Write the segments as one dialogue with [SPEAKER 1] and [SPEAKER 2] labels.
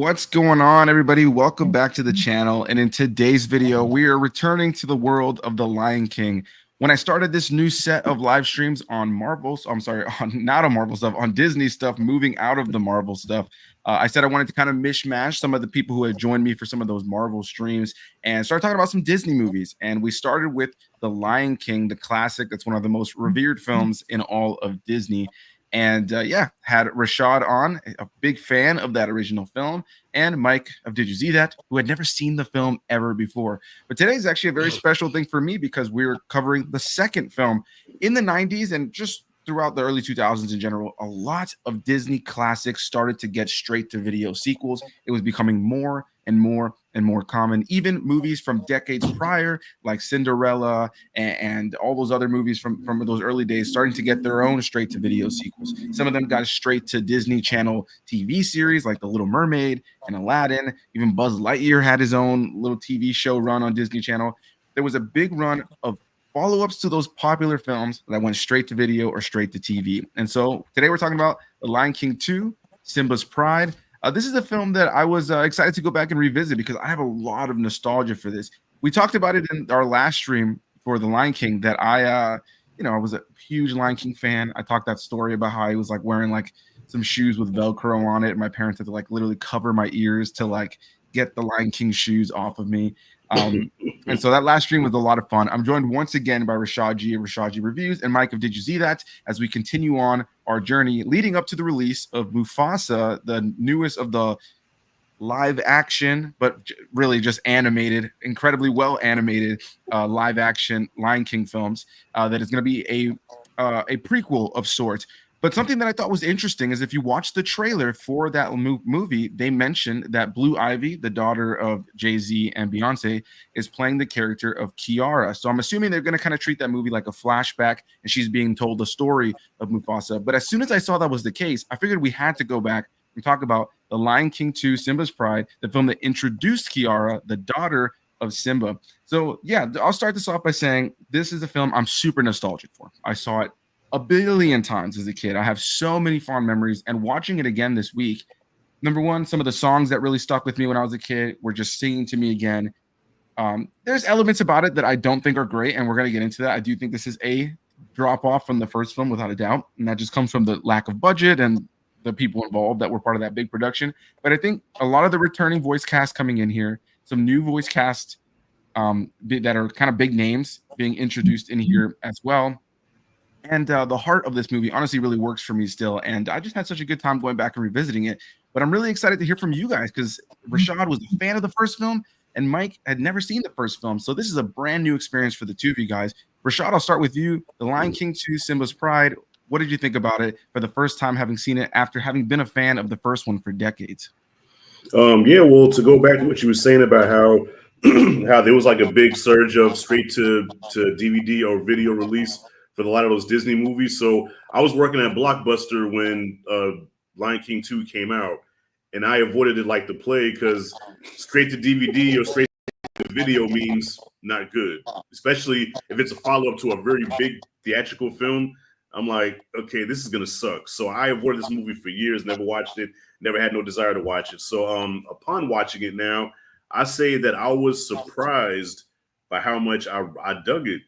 [SPEAKER 1] What's going on, everybody? Welcome back to the channel. And in today's video, we are returning to the world of The Lion King. When I started this new set of live streams on Marvel's, I'm sorry, on not on Marvel stuff, on Disney stuff, moving out of the Marvel stuff, I said I wanted to kind of mishmash some of the people who had joined me for some of those Marvel streams and start talking about some Disney movies. And we started with The Lion King, the classic. That's one of the most revered films in all of Disney. And yeah, had Rashad on, a big fan of that original film, and Mike of Did You See That, who had never seen the film ever before. But today is actually a very special thing for me because we're covering the second film. In the 90s and just throughout the early 2000s in general, a lot of Disney classics started to get straight to video sequels. It was becoming more and more and more common. Even movies from decades prior, like Cinderella and all those other movies from those early days, starting to get their own straight to video sequels. Some of them got straight to Disney Channel TV series like The Little Mermaid and Aladdin. Even Buzz Lightyear had his own little TV show run on Disney Channel. There was a big run of follow-ups to those popular films that went straight to video or straight to TV. And so today we're talking about The Lion King 2, Simba's Pride. This is a film that I was excited to go back and revisit because I have a lot of nostalgia for this. We talked about it in our last stream for The Lion King that I was a huge Lion King fan. I talked that story about how I was like wearing like some shoes with Velcro on it. My parents had to like literally cover my ears to like get the Lion King shoes off of me. And so that last stream was a lot of fun. I'm joined once again by Rashad G of Rashad G Reviews and Mike of Did You See That as we continue on our journey leading up to the release of Mufasa, the newest of the live action, but really just animated, incredibly well animated live action Lion King films that is going to be a prequel of sorts. But something that I thought was interesting is if you watch the trailer for that movie, they mentioned that Blue Ivy, the daughter of Jay-Z and Beyonce, is playing the character of Kiara. So I'm assuming they're going to kind of treat that movie like a flashback and she's being told the story of Mufasa. But as soon as I saw that was the case, I figured we had to go back and talk about The Lion King 2, Simba's Pride, the film that introduced Kiara, the daughter of Simba. So yeah, I'll start this off by saying this is a film I'm super nostalgic for. I saw it a billion times as a kid. I have so many fond memories, and watching it again this week, number one, some of the songs that really stuck with me when I was a kid were just singing to me again. There's elements about it that I don't think are great, and we're going to get into that. I do think this is a drop off from the first film without a doubt, and that just comes from the lack of budget and the people involved that were part of that big production. But I think a lot of the returning voice cast coming in here, some new voice cast that are kind of big names being introduced in here as well. And the heart of this movie honestly really works for me still. And I just had such a good time going back and revisiting it. But I'm really excited to hear from you guys because Rashad was a fan of the first film and Mike had never seen the first film. So this is a brand new experience for the two of you guys. Rashad, I'll start with you. The Lion King 2, Simba's Pride. What did you think about it for the first time having seen it after having been a fan of the first one for decades?
[SPEAKER 2] Yeah, well, to go back to what you were saying about how how there was like a big surge of straight to DVD or video release for a lot of those Disney movies. So I was working at Blockbuster when Lion King 2 came out, and I avoided it like the plague because straight to DVD or straight to video means not good, especially if it's a follow-up to a very big theatrical film. I'm like, okay, this is going to suck. So I avoided this movie for years, never watched it, never had no desire to watch it. So upon watching it now, I say that I was surprised by how much I dug it.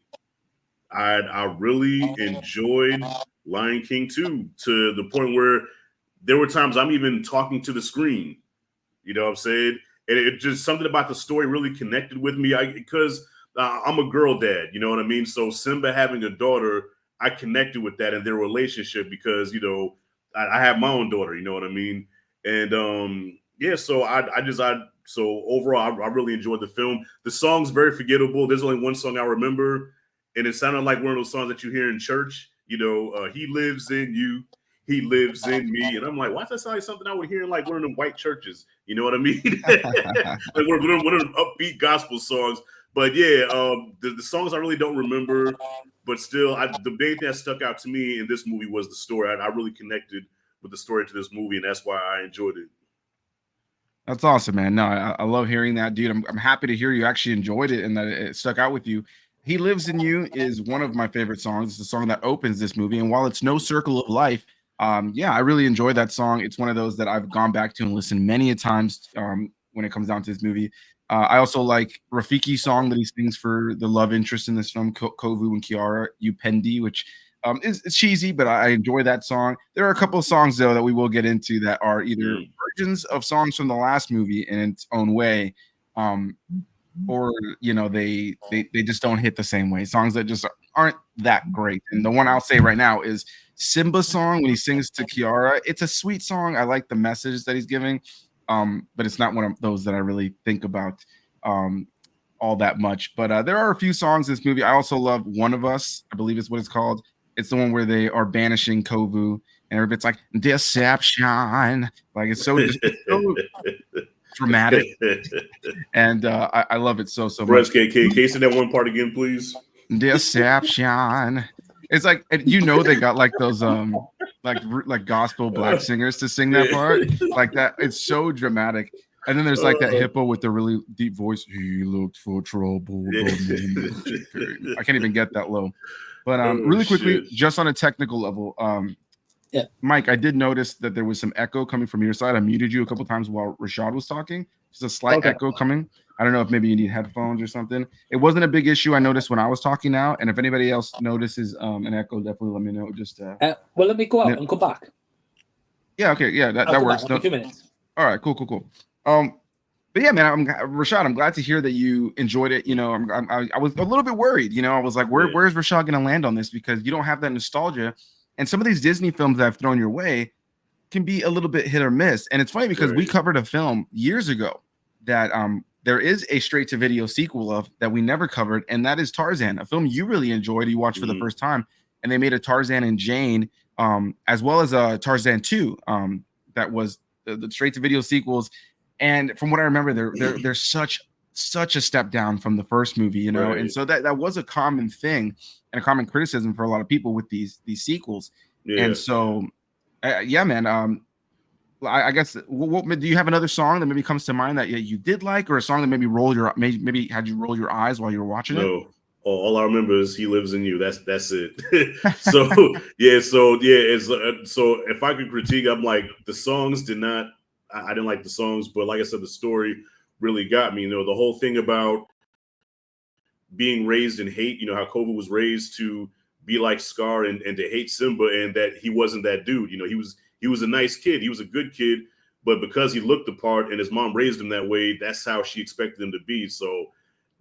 [SPEAKER 2] I really enjoyed Lion King 2 to the point where there were times I'm even talking to the screen. You know what I'm saying? And it just something about the story really connected with me because I'm a girl dad, you know what I mean? So Simba having a daughter, I connected with that and their relationship because, you know, I have my own daughter, you know what I mean? And yeah, so so overall, I really enjoyed the film. The song's very forgettable. There's only one song I remember. And it sounded like one of those songs that you hear in church, you know, he lives in you, he lives in me. And I'm like, why does that sound like something I would hear in like one of them white churches? You know what I mean? Like one of them upbeat gospel songs. But yeah, the songs I really don't remember, but still, the main thing that stuck out to me in this movie was the story. I really connected with the story to this movie, and that's why I enjoyed it.
[SPEAKER 1] That's awesome, man. No, I love hearing that, dude. I'm happy to hear you actually enjoyed it and that it stuck out with you. He Lives in You is one of my favorite songs. It's the song that opens this movie. And while it's no Circle of Life, Yeah, I really enjoyed that song. It's one of those that I've gone back to and listened many a times when it comes down to this movie. I also like Rafiki's song that he sings for the love interest in this film, Kovu and Kiara, Upendi, which is cheesy, but I enjoy that song. There are a couple of songs, though, that we will get into that are either versions of songs from the last movie in its own way, or they just don't hit the same way. Songs that just aren't that great. And the one I'll say right now is Simba's song when he sings to Kiara. It's a sweet song. I like the message that he's giving, but it's not one of those that I really think about all that much. But there are a few songs in this movie. I also love One of Us, I believe is what it's called. It's the one where they are banishing Kovu, and everybody's like, deception. Like, it's so dramatic. And I love it so much.
[SPEAKER 2] Can you say that one part again, please?
[SPEAKER 1] Deception. It's like, they got like those like gospel black singers to sing that part like that. It's so dramatic. And then there's like that hippo with the really deep voice. He looked for trouble. I can't even get that low. But really quickly, just on a technical level, Mike, I did notice that there was some echo coming from your side. I muted you a couple times while Rashad was talking. Just a slight echo coming. I don't know if maybe you need headphones or something. It wasn't a big issue. I noticed when I was talking now. And if anybody else notices an echo, definitely let me know. Just
[SPEAKER 3] well, let me go out and come back.
[SPEAKER 1] Yeah, okay. Yeah, that works.
[SPEAKER 3] 2 minutes.
[SPEAKER 1] All right, cool. But yeah, man, Rashad, I'm glad to hear that you enjoyed it. I was a little bit worried. I was like, where's Rashad going to land on this? Because you don't have that nostalgia. And some of these Disney films that I've thrown your way can be a little bit hit or miss. And it's funny because we covered a film years ago that there is a straight-to-video sequel of that we never covered, and that is Tarzan, a film you really enjoyed, you watched for the first time. And they made a Tarzan and Jane, as well as a Tarzan 2 that was the straight-to-video sequels. And from what I remember, they're such a step down from the first movie, and so that was a common thing and a common criticism for a lot of people with these sequels. And so, man, I guess what do you have another song that maybe comes to mind that you did like, or a song that maybe had you roll your eyes while you were watching it?
[SPEAKER 2] No. All I remember is He Lives in You. That's it. So if I could critique, I'm like, the songs did not. I didn't like the songs, but like I said, the story really got me. The whole thing about being raised in hate, how Kovu was raised to be like Scar and to hate Simba, and that he wasn't that dude. He was a nice kid. He was a good kid, but because he looked the part and his mom raised him that way, that's how she expected him to be. So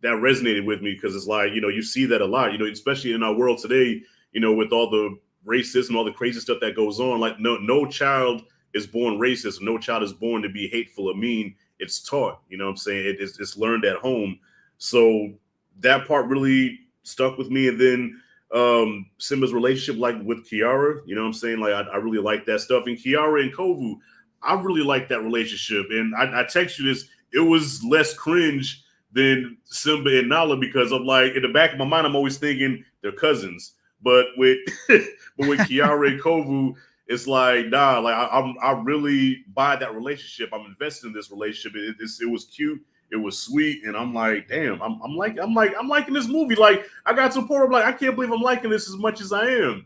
[SPEAKER 2] that resonated with me because it's like, you see that a lot, especially in our world today, with all the racism, all the crazy stuff that goes on. Like no child is born racist. No child is born to be hateful or mean. It's taught, what I'm saying? It's learned at home. So that part really stuck with me. And then Simba's relationship, like with Kiara, what I'm saying? Like, I really like that stuff. And Kiara and Kovu, I really like that relationship. And I text you this, it was less cringe than Simba and Nala, because I'm like, in the back of my mind, I'm always thinking they're cousins. But with Kiara and Kovu, it's like, nah, like I really buy that relationship. I'm invested in this relationship. It was cute. It was sweet. And I'm like, damn, I'm liking this movie. Like, I got to a point, I'm like, I can't believe I'm liking this as much as I am.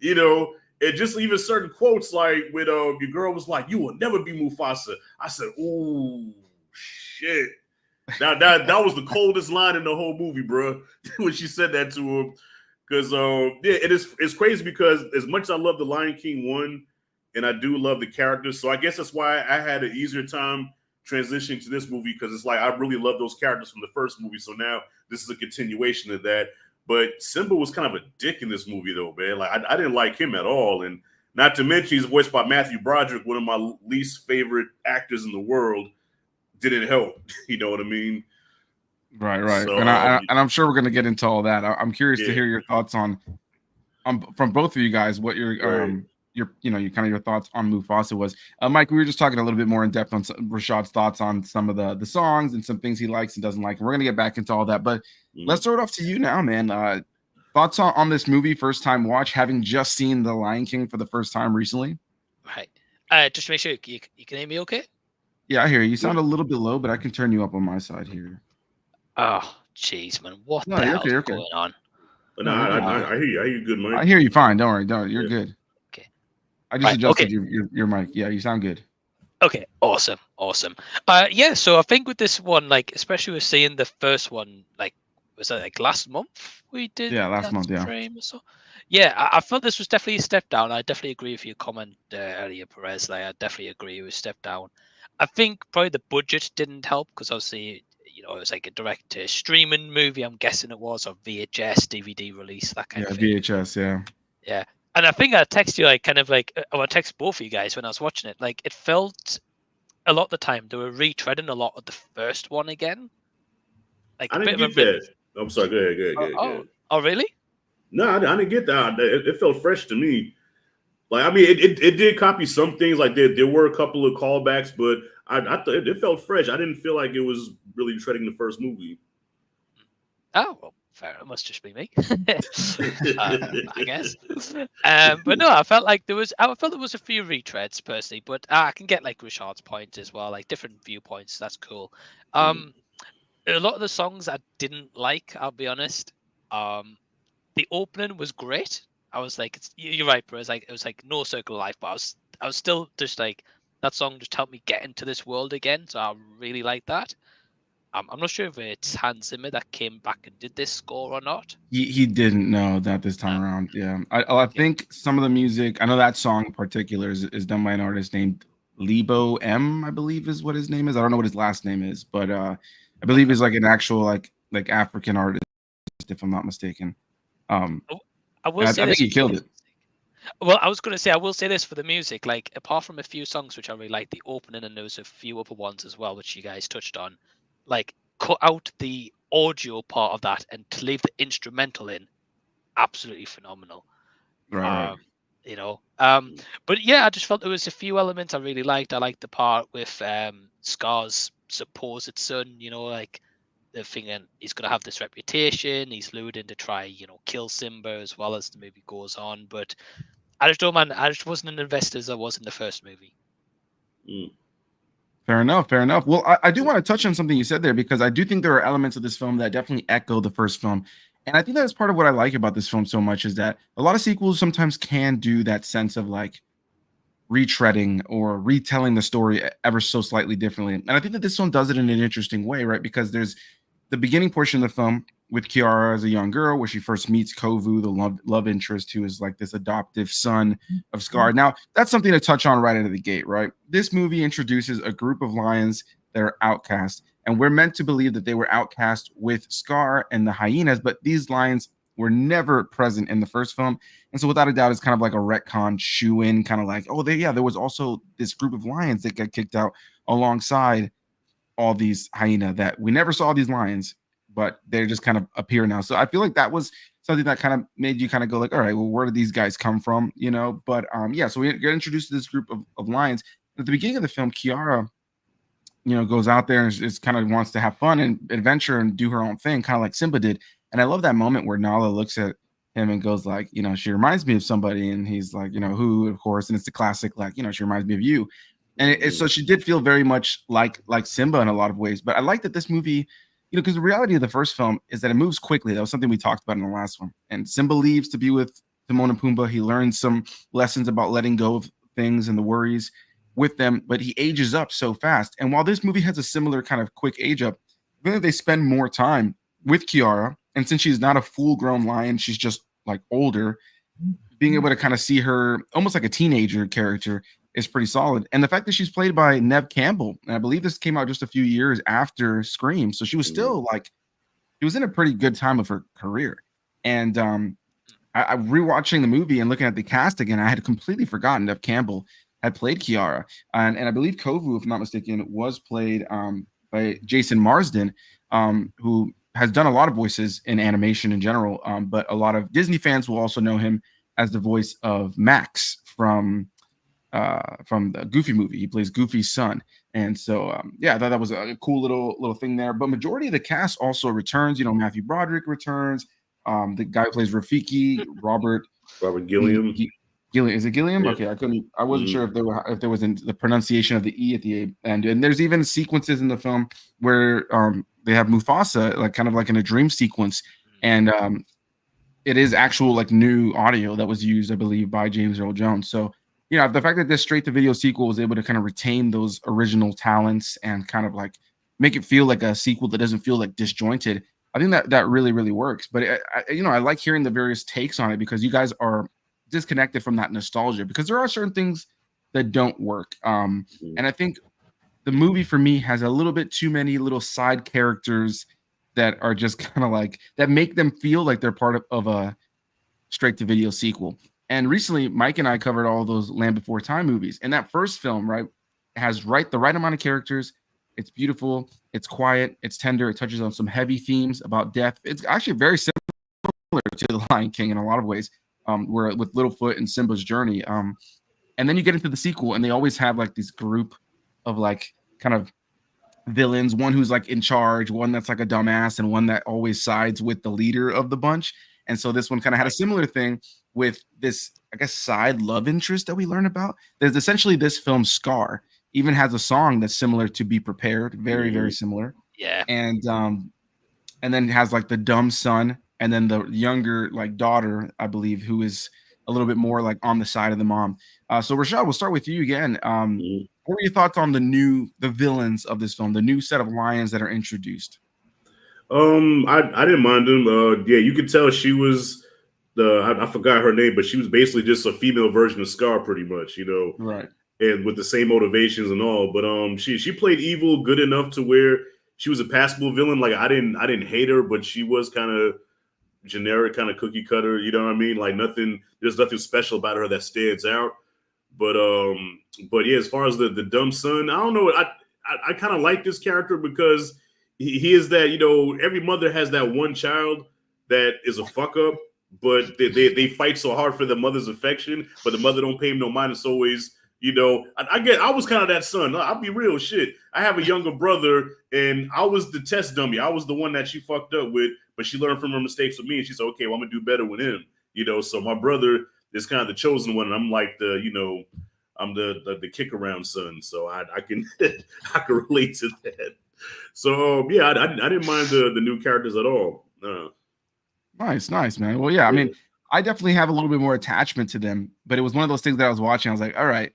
[SPEAKER 2] And just even certain quotes, like when your girl was like, "You will never be Mufasa." I said, "Ooh, shit." Now that was the coldest line in the whole movie, bro, when she said that to him. Because it's crazy, because as much as I love The Lion King 1, and I do love the characters, so I guess that's why I had an easier time transitioning to this movie, because it's like I really love those characters from the first movie. So now this is a continuation of that. But Simba was kind of a dick in this movie, though, man. Like I didn't like him at all, and not to mention he's voiced by Matthew Broderick, one of my least favorite actors in the world. Didn't help, you know what I mean?
[SPEAKER 1] Right. So, and I'm sure we're gonna get into all that. I'm curious to hear your thoughts on from both of you guys, what your thoughts on Mufasa was. Mike, we were just talking a little bit more in depth on Rashad's thoughts on some of the songs and some things he likes and doesn't like. And we're gonna get back into all that, but let's throw it off to you now, man. Thoughts on this movie, first time watch, having just seen The Lion King for the first time recently.
[SPEAKER 4] Right. Just to make sure you can hear me okay?
[SPEAKER 1] Yeah, I hear you. You sound a little bit low, but I can turn you up on my side here.
[SPEAKER 4] Oh, jeez, man. What the hell is going on?
[SPEAKER 2] No, I hear you. I hear you good, Mike.
[SPEAKER 1] I hear you fine. Don't worry. You're good.
[SPEAKER 4] Okay.
[SPEAKER 1] I just adjusted your mic. Yeah, you sound good.
[SPEAKER 4] Okay, awesome. Yeah, so I think with this one, like, especially with seeing the first one, like, was that like last month we did?
[SPEAKER 1] Yeah, last month, yeah.
[SPEAKER 4] Frame or so. Yeah, I felt this was definitely a step down. I definitely agree with your comment earlier, Perez. Like, I definitely agree with step down. I think probably the budget didn't help because obviously, you know, it was like a direct to streaming movie. I'm guessing it was, or VHS, DVD release, that kind of thing.
[SPEAKER 1] VHS, yeah.
[SPEAKER 4] Yeah. And I think I text you like kind of like I text both of you guys when I was watching it. Like it felt a lot of the time they were retreading a lot of the first one again. Like
[SPEAKER 2] I didn't get that. I'm sorry. Go ahead.
[SPEAKER 4] Oh, really?
[SPEAKER 2] No, I didn't get that. It felt fresh to me. Like, I mean, it did copy some things. Like there were a couple of callbacks, but I thought it felt fresh. I didn't feel like it was really treading the first movie.
[SPEAKER 4] Oh, well, fair. It must just be me. I guess. But no, I felt there was a few retreads personally, but I can get like Rashad's point as well, like different viewpoints. That's cool. A lot of the songs I didn't like, I'll be honest. The opening was great. I was like, you're right, bro. It was like No Circle of Life, but I was still just like, that song just helped me get into this world again. So I really like that. I'm not sure if it's Hans Zimmer that came back and did this score or not.
[SPEAKER 1] He didn't know that this time around. Yeah, I think some of the music. I know that song in particular is done by an artist named Lebo M. I believe is what his name is. I don't know what his last name is, but I believe he's like an actual like African artist, if I'm not mistaken. I think he killed it.
[SPEAKER 4] Well, I was going to say, I will say this for the music. Like, apart from a few songs which I really like, the opening, and there was a few other ones as well, which you guys touched on. Like, cut out the audio part of that and to leave the instrumental in, absolutely phenomenal.
[SPEAKER 1] Right.
[SPEAKER 4] You know, but yeah, I just felt there was a few elements I really liked. I liked the part with Scar's supposed son. You know, like the thing, and he's going to have this reputation. He's lured in to try, you know, kill Simba as well as the movie goes on. But I just don't, man. I just wasn't an investor as I was in the first movie.
[SPEAKER 1] Fair enough. Well, I do want to touch on something you said there, because I do think there are elements of this film that definitely echo the first film. And I think that's part of what I like about this film so much, is that a lot of sequels sometimes can do that sense of like retreading or retelling the story ever so slightly differently. And I think that this one does it in an interesting way, right? Because there's the beginning portion of the film with Kiara as a young girl, where she first meets Kovu, the love interest, who is like this adoptive son of Scar. Now, that's something to touch on right out of the gate, right? This movie introduces a group of lions that are outcast, and we're meant to believe that they were outcast with Scar and the hyenas, but these lions were never present in the first film. And so without a doubt, it's kind of like a retcon shoe-in, kind of like, oh, there was also this group of lions that got kicked out alongside all these hyena that we never saw these lions, but they just kind of appear now. So I feel like that was something that kind of made you kind of go like, all right, well, where did these guys come from? You know, but yeah, so we get introduced to this group of lions. At the beginning of the film, Kiara, you know, goes out there and is kind of wants to have fun and adventure and do her own thing, kind of like Simba did. And I love that moment where Nala looks at him and goes like, you know, she reminds me of somebody. And he's like, you know, who, of course. And it's the classic, like, you know, she reminds me of you. And so she did feel very much like Simba in a lot of ways. But I like that this movie, you know, because the reality of the first film is that it moves quickly. That was something we talked about in the last one. And Simba leaves to be with Timon and Pumbaa. He learns some lessons about letting go of things and the worries with them, but he ages up so fast. And while this movie has a similar kind of quick age up, really they spend more time with Kiara. And since she's not a full-grown lion, she's just like older, being able to kind of see her almost like a teenager character is pretty solid. And the fact that she's played by Neve Campbell, and I believe this came out just a few years after Scream, so she was still like, she was in a pretty good time of her career. And I rewatching the movie and looking at the cast again, I had completely forgotten Neve Campbell had played Kiara, and I believe Kovu, if I'm not mistaken, was played by Jason Marsden, who has done a lot of voices in animation in general, but a lot of Disney fans will also know him as the voice of Max from the Goofy movie. He plays Goofy's son. And so yeah, I thought that was a cool little thing there. But majority of the cast also returns. You know, Matthew Broderick returns, the guy who plays Rafiki, Robert
[SPEAKER 2] Gilliam.
[SPEAKER 1] Gilliam, is it Gilliam?
[SPEAKER 2] Yeah.
[SPEAKER 1] Okay, I wasn't sure if there was the pronunciation of the E at the end. And there's even sequences in the film where they have Mufasa like kind of like in a dream sequence, and it is actual like new audio that was used, I believe, by James Earl Jones. So the fact that this straight to video sequel was able to kind of retain those original talents and kind of like make it feel like a sequel that doesn't feel like disjointed. I think that really, really works. But I like hearing the various takes on it because you guys are disconnected from that nostalgia because there are certain things that don't work. And I think the movie for me has a little bit too many little side characters that are just kind of like that make them feel like they're part of a straight to video sequel. And recently, Mike and I covered all those Land Before Time movies. And that first film, right, has the right amount of characters. It's beautiful. It's quiet. It's tender. It touches on some heavy themes about death. It's actually very similar to The Lion King in a lot of ways, where with Littlefoot and Simba's journey. And then you get into the sequel, and they always have like this group of like kind of villains, one who's like in charge, one that's like a dumbass, and one that always sides with the leader of the bunch. And so this one kind of had a similar thing with this, I guess, side love interest that we learn about. There's essentially this film Scar even has a song that's similar to Be Prepared, very, very similar.
[SPEAKER 4] Yeah.
[SPEAKER 1] And then it has like the dumb son and then the younger like daughter, I believe, who is a little bit more like on the side of the mom. So Rashad, we'll start with you again. What were your thoughts on the villains of this film, the new set of lions that are introduced?
[SPEAKER 2] I didn't mind them. Yeah, you could tell she was I forgot her name, but she was basically just a female version of Scar, pretty much,
[SPEAKER 1] Right.
[SPEAKER 2] And with the same motivations and all. But she played evil good enough to where she was a passable villain. Like I didn't hate her, but she was kind of generic, kind of cookie cutter. You know what I mean? Like there's nothing special about her that stands out. But yeah, as far as the dumb son, I don't know. I kind of like this character because he is that, every mother has that one child that is a fuck up, but they fight so hard for the mother's affection, but the mother don't pay him no mind. It's always, I was kind of that son. I'll be real shit. I have a younger brother and I was the test dummy. I was the one that she fucked up with, but she learned from her mistakes with me and she said, okay, well, I'm gonna do better with him. So my brother is kind of the chosen one. And I'm like I'm the kick around son. So I can I can relate to that. So yeah, I didn't mind the new characters at all.
[SPEAKER 1] Nice, man. Well, yeah, I mean, I definitely have a little bit more attachment to them, but it was one of those things that I was watching. I was like, all right,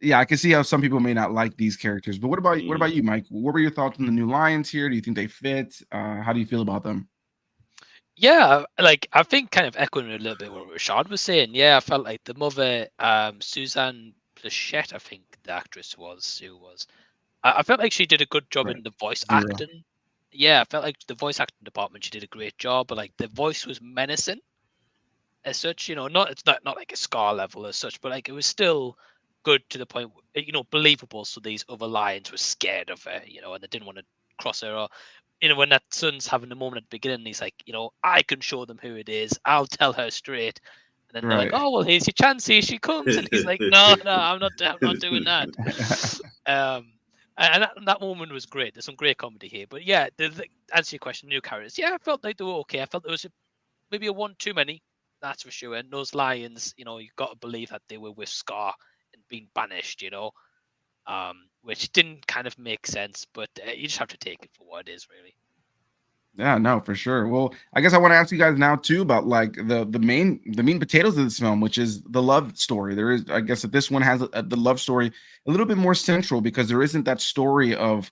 [SPEAKER 1] yeah, I can see how some people may not like these characters. But what about you, Mike? What were your thoughts on the new lions here? Do you think they fit? How do you feel about them?
[SPEAKER 4] Yeah, like I think kind of echoing a little bit what Rashad was saying. Yeah, I felt like the mother, Suzanne Plachette, I think the actress was who was. I felt like she did a good job in the voice acting. Yeah, I felt like the voice acting department, she did a great job, but like the voice was menacing as such, it's not like a Scar level as such, but like it was still good to the point, believable. So these other lions were scared of her, and they didn't want to cross her. Or, when that son's having a moment at the beginning, he's like, I can show them who it is. I'll tell her straight. And then they're like, oh, well, here's your chance. Here she comes. And he's like, no, I'm not doing that. And that moment was great. There's some great comedy here. But yeah, the answer your question, new characters. Yeah, I felt like they were okay. I felt there was maybe a one too many. That's for sure. And those lions, you've got to believe that they were with Scar and being banished, which didn't kind of make sense. But you just have to take it for what it is, really.
[SPEAKER 1] Yeah, no, for sure. Well, I guess I want to ask you guys now too about like the main potatoes of this film, which is the love story. There is, I guess, that this one has the love story a little bit more central because there isn't that story of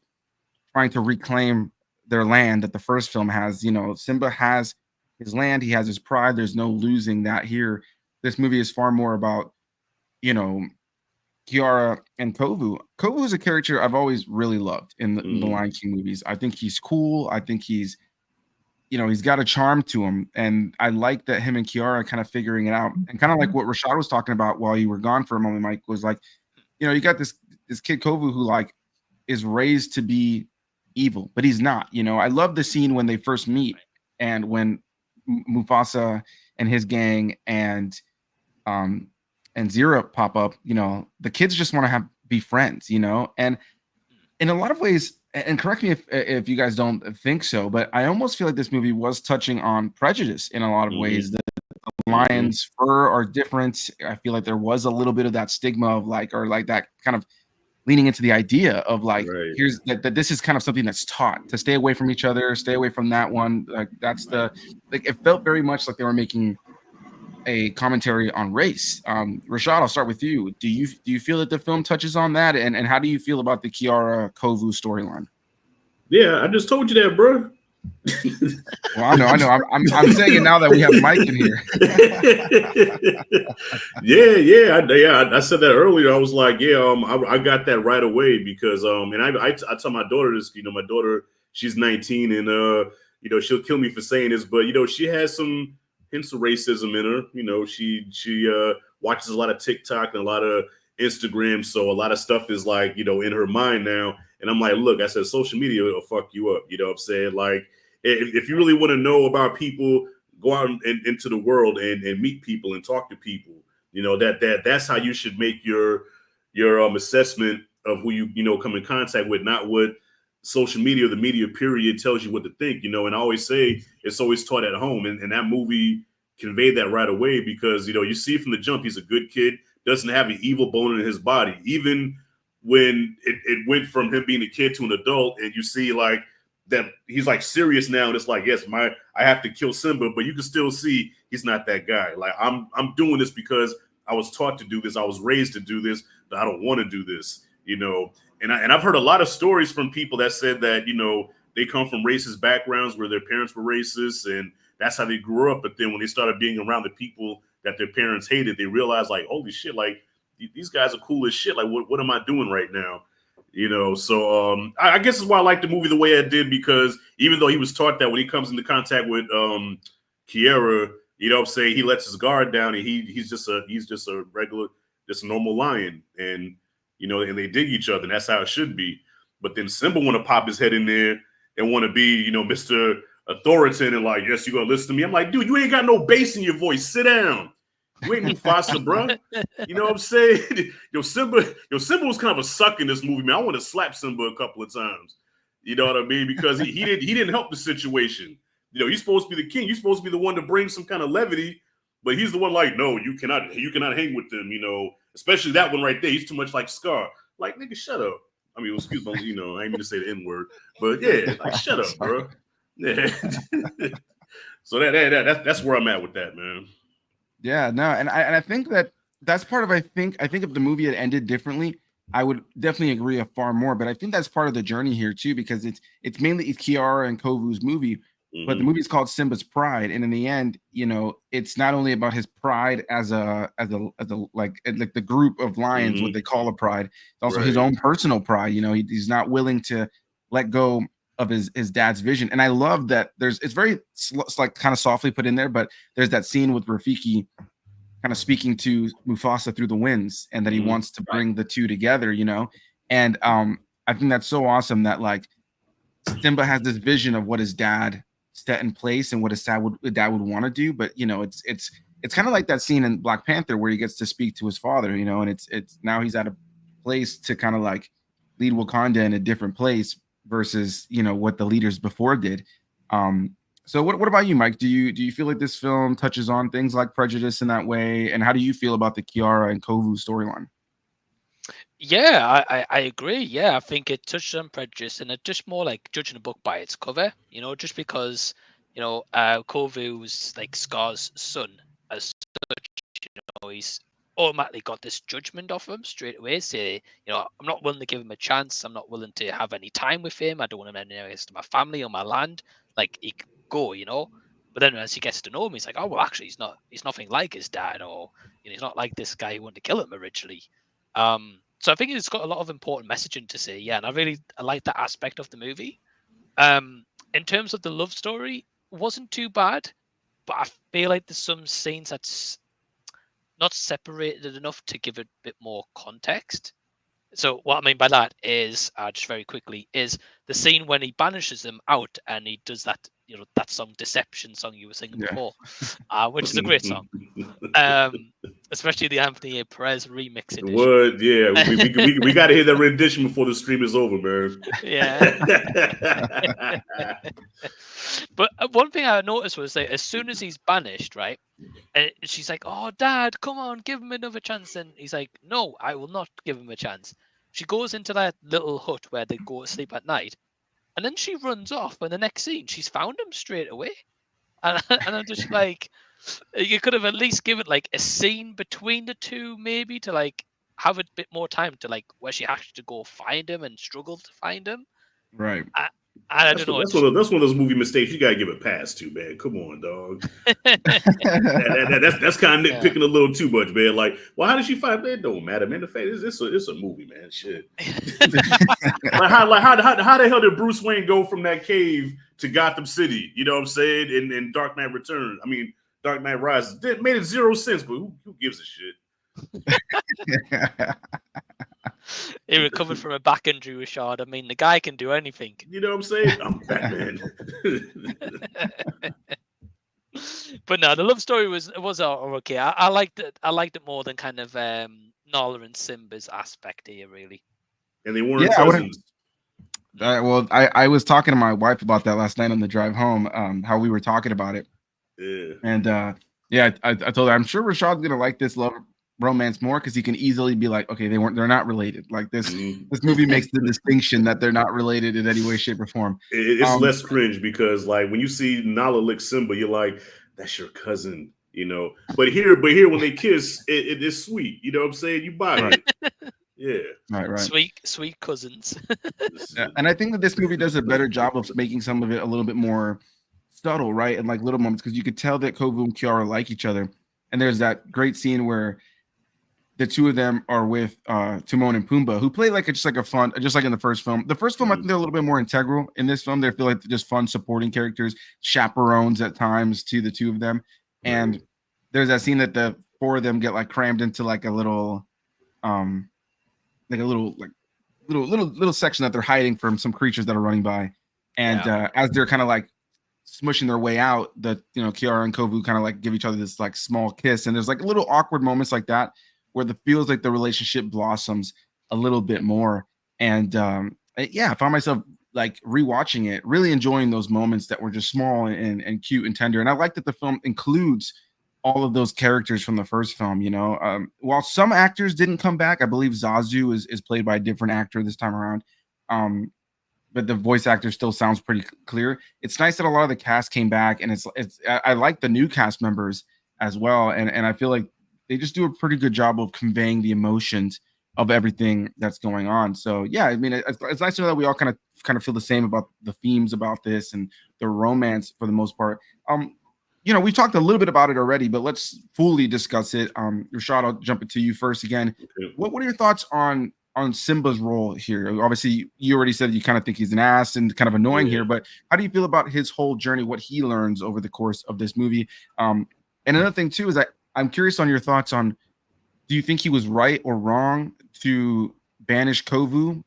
[SPEAKER 1] trying to reclaim their land that the first film has. Simba has his land, he has his pride. There's no losing that here. This movie is far more about, Kiara and Kovu. Kovu is a character I've always really loved in the Lion King movies. I think he's cool. I think he's got a charm to him. And I like that him and Kiara are kind of figuring it out. And kind of like what Rashad was talking about while you were gone for a moment, Mike, was like, you got this kid Kovu who like is raised to be evil, but he's not. I love the scene when they first meet and when Mufasa and his gang and Zira pop up, the kids just want to be friends, and in a lot of ways, and correct me if you guys don't think so, but I almost feel like this movie was touching on prejudice in a lot of ways. The lions' fur are different. I feel like there was a little bit of that stigma of that kind of leaning into the idea of like, here's that this is kind of something that's taught to stay away from each other, stay away from that one. Like it felt very much like they were making a commentary on race. Rashad, I'll start with you. Do you feel that the film touches on that, and how do you feel about the Kiara Kovu storyline?
[SPEAKER 2] Yeah, I just told you that, bro.
[SPEAKER 1] Well, I know. I'm saying it now that we have Mike in here.
[SPEAKER 2] I said that earlier. I was like, I got that right away because and I tell my daughter this. You know, my daughter, she's 19, and you know, she'll kill me for saying this, but you know, she has some hints of racism in her. You know, she watches a lot of TikTok and a lot of Instagram, so a lot of stuff is like, you know, in her mind now. And I'm like, look, I said, social media will fuck you up. You know what I'm saying? Like, if you really want to know about people, go out into the world and meet people and talk to people. You know, that's how you should make your assessment of who you know come in contact with, not what social media or the media period tells you what to think. You know, and I always say it's always taught at home, and that movie conveyed that right away because, you know, you see from the jump he's a good kid, doesn't have an evil bone in his body. Even when it went from him being a kid to an adult, and you see like that he's like serious now, and it's like, yes, I have to kill Simba, but you can still see he's not that guy. Like, I'm doing this because I was taught to do this, I was raised to do this, but I don't want to do this, you know. And I've heard a lot of stories from people that said that, you know, they come from racist backgrounds where their parents were racist and that's how they grew up. But then when they started being around the people that their parents hated, they realized like, holy shit, like these guys are cool as shit. Like, what am I doing right now? You know, so I guess that's why I like the movie the way I did, because even though he was taught that when he comes into contact with Kiara, you know what I'm saying, he lets his guard down and he's just a regular, just a normal lion. And, you know, and they dig each other, and that's how it should be. But then Simba want to pop his head in there and want to be, you know, Mr. Authoritative and like, yes, you're going to listen to me. I'm like, dude, you ain't got no bass in your voice. Sit down. You ain't Mufasa, bro. You know what I'm saying? Simba was kind of a suck in this movie, man. I want to slap Simba a couple of times. You know what I mean? Because he didn't help the situation. You know, he's supposed to be the king. You're supposed to be the one to bring some kind of levity, but he's the one like, no, you cannot hang with them. You know, especially that one right there. He's too much like Scar. Like, nigga, shut up. I mean, excuse me, you know, I ain't mean to say the N-word, but yeah, like, shut up, bro. Yeah. So that's where I'm at with that, man.
[SPEAKER 1] Yeah, no, and I think that's part of, I think if the movie had ended differently, I would definitely agree far more. But I think that's part of the journey here too, because it's mainly Kiara and Kovu's movie, but the movie is called Simba's Pride, and in the end, you know, it's not only about his pride as a like the group of lions, what they call a pride. It's also his own personal pride. You know, he's not willing to let go of his dad's vision. And I love that it's very like kind of softly put in there, but there's that scene with Rafiki kind of speaking to Mufasa through the winds, and that he wants to bring the two together, you know. And I think that's so awesome that like Simba has this vision of what his dad set in place and what his dad would want to do. But you know, it's kind of like that scene in Black Panther where he gets to speak to his father, you know, and it's now he's at a place to kind of like lead Wakanda in a different place versus, you know, what the leaders before did. So what about you, Mike? Do you feel like this film touches on things like prejudice in that way? And how do you feel about the Kiara and Kovu storyline?
[SPEAKER 4] Yeah, I agree. Yeah, I think it touches on prejudice, and it's just more like judging a book by its cover. You know, just because, you know, Kovu's like Scar's son as such, you know, he's automatically got this judgment off him straight away. Say, you know, I'm not willing to give him a chance. I'm not willing to have any time with him. I don't want him anywhere next to my family or my land. Like, he could go, you know. But then as he gets to know him, he's like, oh well, actually, he's nothing like his dad, or, you know, he's not like this guy who wanted to kill him originally. So I think it's got a lot of important messaging to say. Yeah, and I like that aspect of the movie. In terms of the love story, it wasn't too bad, but I feel like there's some scenes that's not separated enough to give it a bit more context. So what I mean by that is, just very quickly, is the scene when he banishes them out and he does that, you know, that song, Deception song you were singing before, which is a great song. Especially the AnthonyAPerez remix edition.
[SPEAKER 2] What? Yeah, we got to hear that rendition before the stream is over, man.
[SPEAKER 4] Yeah. But one thing I noticed was that as soon as he's banished, right, and she's like, "Oh, Dad, come on, give him another chance." And he's like, "No, I will not give him a chance." She goes into that little hut where they go to sleep at night, and then she runs off. And the next scene, she's found him straight away, and I'm just like, You could have at least given like a scene between the two, maybe to like have a bit more time to like where she has to go find him and struggle to find him.
[SPEAKER 1] Right.
[SPEAKER 4] I don't know.
[SPEAKER 2] That's one of those movie mistakes you gotta give a pass to, man. Come on, dog. That's kind of nitpicking a little too much, man. Like, well, how did she find? Man, don't matter, man. The fact is, it's a movie, man. Shit. How the hell did Bruce Wayne go from that cave to Gotham City? You know what I'm saying? In Dark Knight Return, I mean Dark Knight Rises, made it zero sense. But who gives a shit?
[SPEAKER 4] He recovered from a back injury, Rashad. I mean, the guy can do anything.
[SPEAKER 2] You know what I'm saying? I'm Batman.
[SPEAKER 4] But no, the love story was okay. I liked it. I liked it more than kind of Nala and Simba's aspect here, really.
[SPEAKER 2] And they weren't cousins.
[SPEAKER 1] Well, I was talking to my wife about that last night on the drive home. How we were talking about it.
[SPEAKER 2] Yeah.
[SPEAKER 1] And I told her I'm sure Rashad's gonna like this love romance more because he can easily be like, okay, they're not related. Like this movie makes the distinction that they're not related in any way, shape, or form.
[SPEAKER 2] It's less cringe because like when you see Nala lick Simba, you're like, that's your cousin, you know. But here when they kiss, it is sweet. You know what I'm saying? You buy it. Yeah.
[SPEAKER 1] Right.
[SPEAKER 4] Sweet cousins.
[SPEAKER 1] Yeah. And I think that this movie does a better job of making some of it a little bit more subtle, right? And like little moments, because you could tell that Kovu and Kiara like each other. And there's that great scene where the two of them are with Timon and Pumbaa, who play like just like in the first film. The first film, I think they're a little bit more integral. In this film, they feel like they're just fun supporting characters, chaperones at times to the two of them. And there's that scene that the four of them get like crammed into like a little little section that they're hiding from some creatures that are running by. And as they're kind of like smushing their way out, Kiara and Kovu kind of like give each other this like small kiss. And there's like little awkward moments like that where it feels like the relationship blossoms a little bit more. And I found myself like rewatching it, really enjoying those moments that were just small and cute and tender. And I like that the film includes all of those characters from the first film, while some actors didn't come back. I believe Zazu is played by a different actor this time around. But the voice actor still sounds pretty clear. It's nice that a lot of the cast came back, and I like the new cast members as well. And I feel like they just do a pretty good job of conveying the emotions of everything that's going on. So yeah, I mean, it's nice to know that we all kind of feel the same about the themes about this and the romance for the most part. We talked a little bit about it already, but let's fully discuss it. Rashad, I'll jump into you first again. What are your thoughts on Simba's role here? Obviously, you already said you kind of think he's an ass and kind of annoying here, but how do you feel about his whole journey, what he learns over the course of this movie? And another thing too is I'm curious on your thoughts on, do you think he was right or wrong to banish Kovu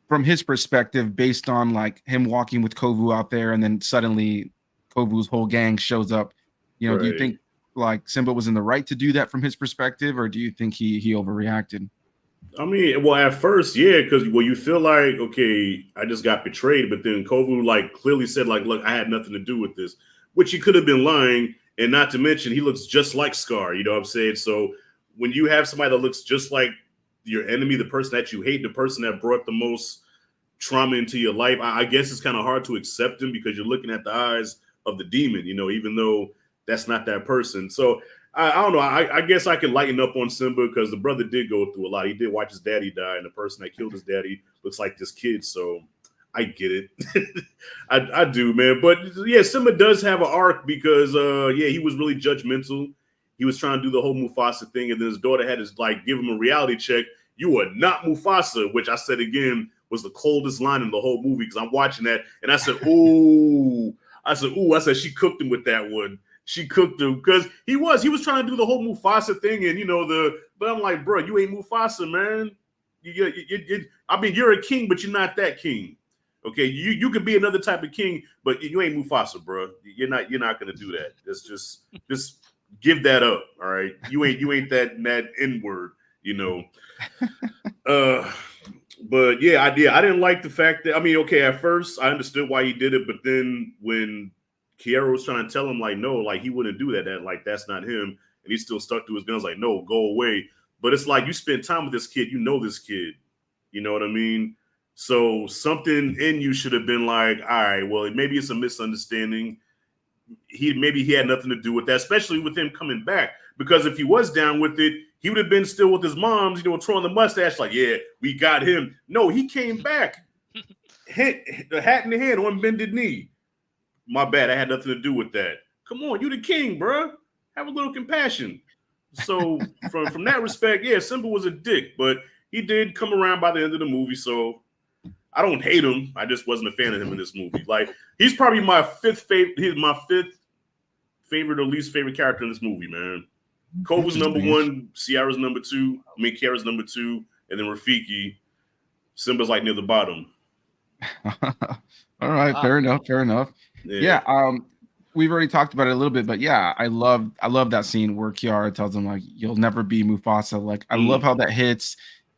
[SPEAKER 1] from his perspective based on like him walking with Kovu out there and then suddenly Kovu's whole gang shows up? Do you think like Simba was in the right to do that from his perspective, or do you think he overreacted?
[SPEAKER 2] I mean, well, at first, yeah, because you feel like, okay, I just got betrayed, but then Kovu like clearly said like, look, I had nothing to do with this, which he could have been lying. And not to mention, he looks just like Scar, you know what I'm saying? So when you have somebody that looks just like your enemy, the person that you hate, the person that brought the most trauma into your life, I guess it's kind of hard to accept him because you're looking at the eyes of the demon, even though that's not that person. So I don't know. I guess I can lighten up on Simba because the brother did go through a lot. He did watch his daddy die, and the person that killed his daddy looks like this kid. So I get it. I do, man. But yeah, Simba does have an arc because he was really judgmental. He was trying to do the whole Mufasa thing, and then his daughter had to like give him a reality check. You are not Mufasa, which I said again was the coldest line in the whole movie because I'm watching that and I said, ooh. I said she cooked him with that one. She cooked him because he was trying to do the whole Mufasa thing, and but I'm like, bro, you ain't Mufasa, man. You're a king, but you're not that king. Okay, you could be another type of king, but you ain't Mufasa, bro. You're not gonna do that. That's just give that up. All right, you ain't that N-word, But yeah, I didn't like the fact that at first I understood why he did it, but then when Kiara was trying to tell him like no, like he wouldn't do that like that's not him, and he still stuck to his guns like no, go away. But it's like you spend time with this kid, this kid, you know what I mean? So something in you should have been like, all right, well maybe it's a misunderstanding. maybe he had nothing to do with that, especially with him coming back. Because if he was down with it, he would have been still with his mom's, twirling the mustache, like, yeah, we got him. No, he came back, the hat in the hand on bended knee. My bad, I had nothing to do with that. Come on, you the king, bro. Have a little compassion. So from that respect, yeah, Simba was a dick, but he did come around by the end of the movie. So I don't hate him. I just wasn't a fan of him in this movie. Like, he's probably my fifth favorite. He's my fifth favorite or least favorite character in this movie, man. Kovu's number one, Ciara's number two, Kiara's number two, and then Rafiki. Simba's like near the bottom.
[SPEAKER 1] All right, fair enough. Yeah, we've already talked about it a little bit, but yeah, I love that scene where Kiara tells him, like, you'll never be Mufasa. Like, I love how that hits.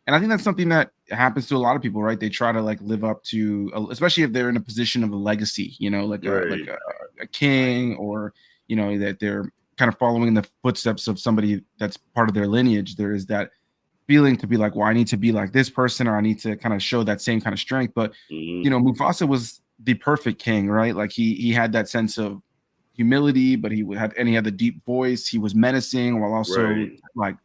[SPEAKER 1] And I think that's something that happens to a lot of people, right? They try to like live up to, especially if they're in a position of a legacy, like a king, or that they're kind of following in the footsteps of somebody that's part of their lineage. There is that feeling to be like, well, I need to be like this person, or I need to kind of show that same kind of strength. But Mufasa was the perfect king, right? Like he had that sense of humility, but he had the deep voice. He was menacing while also like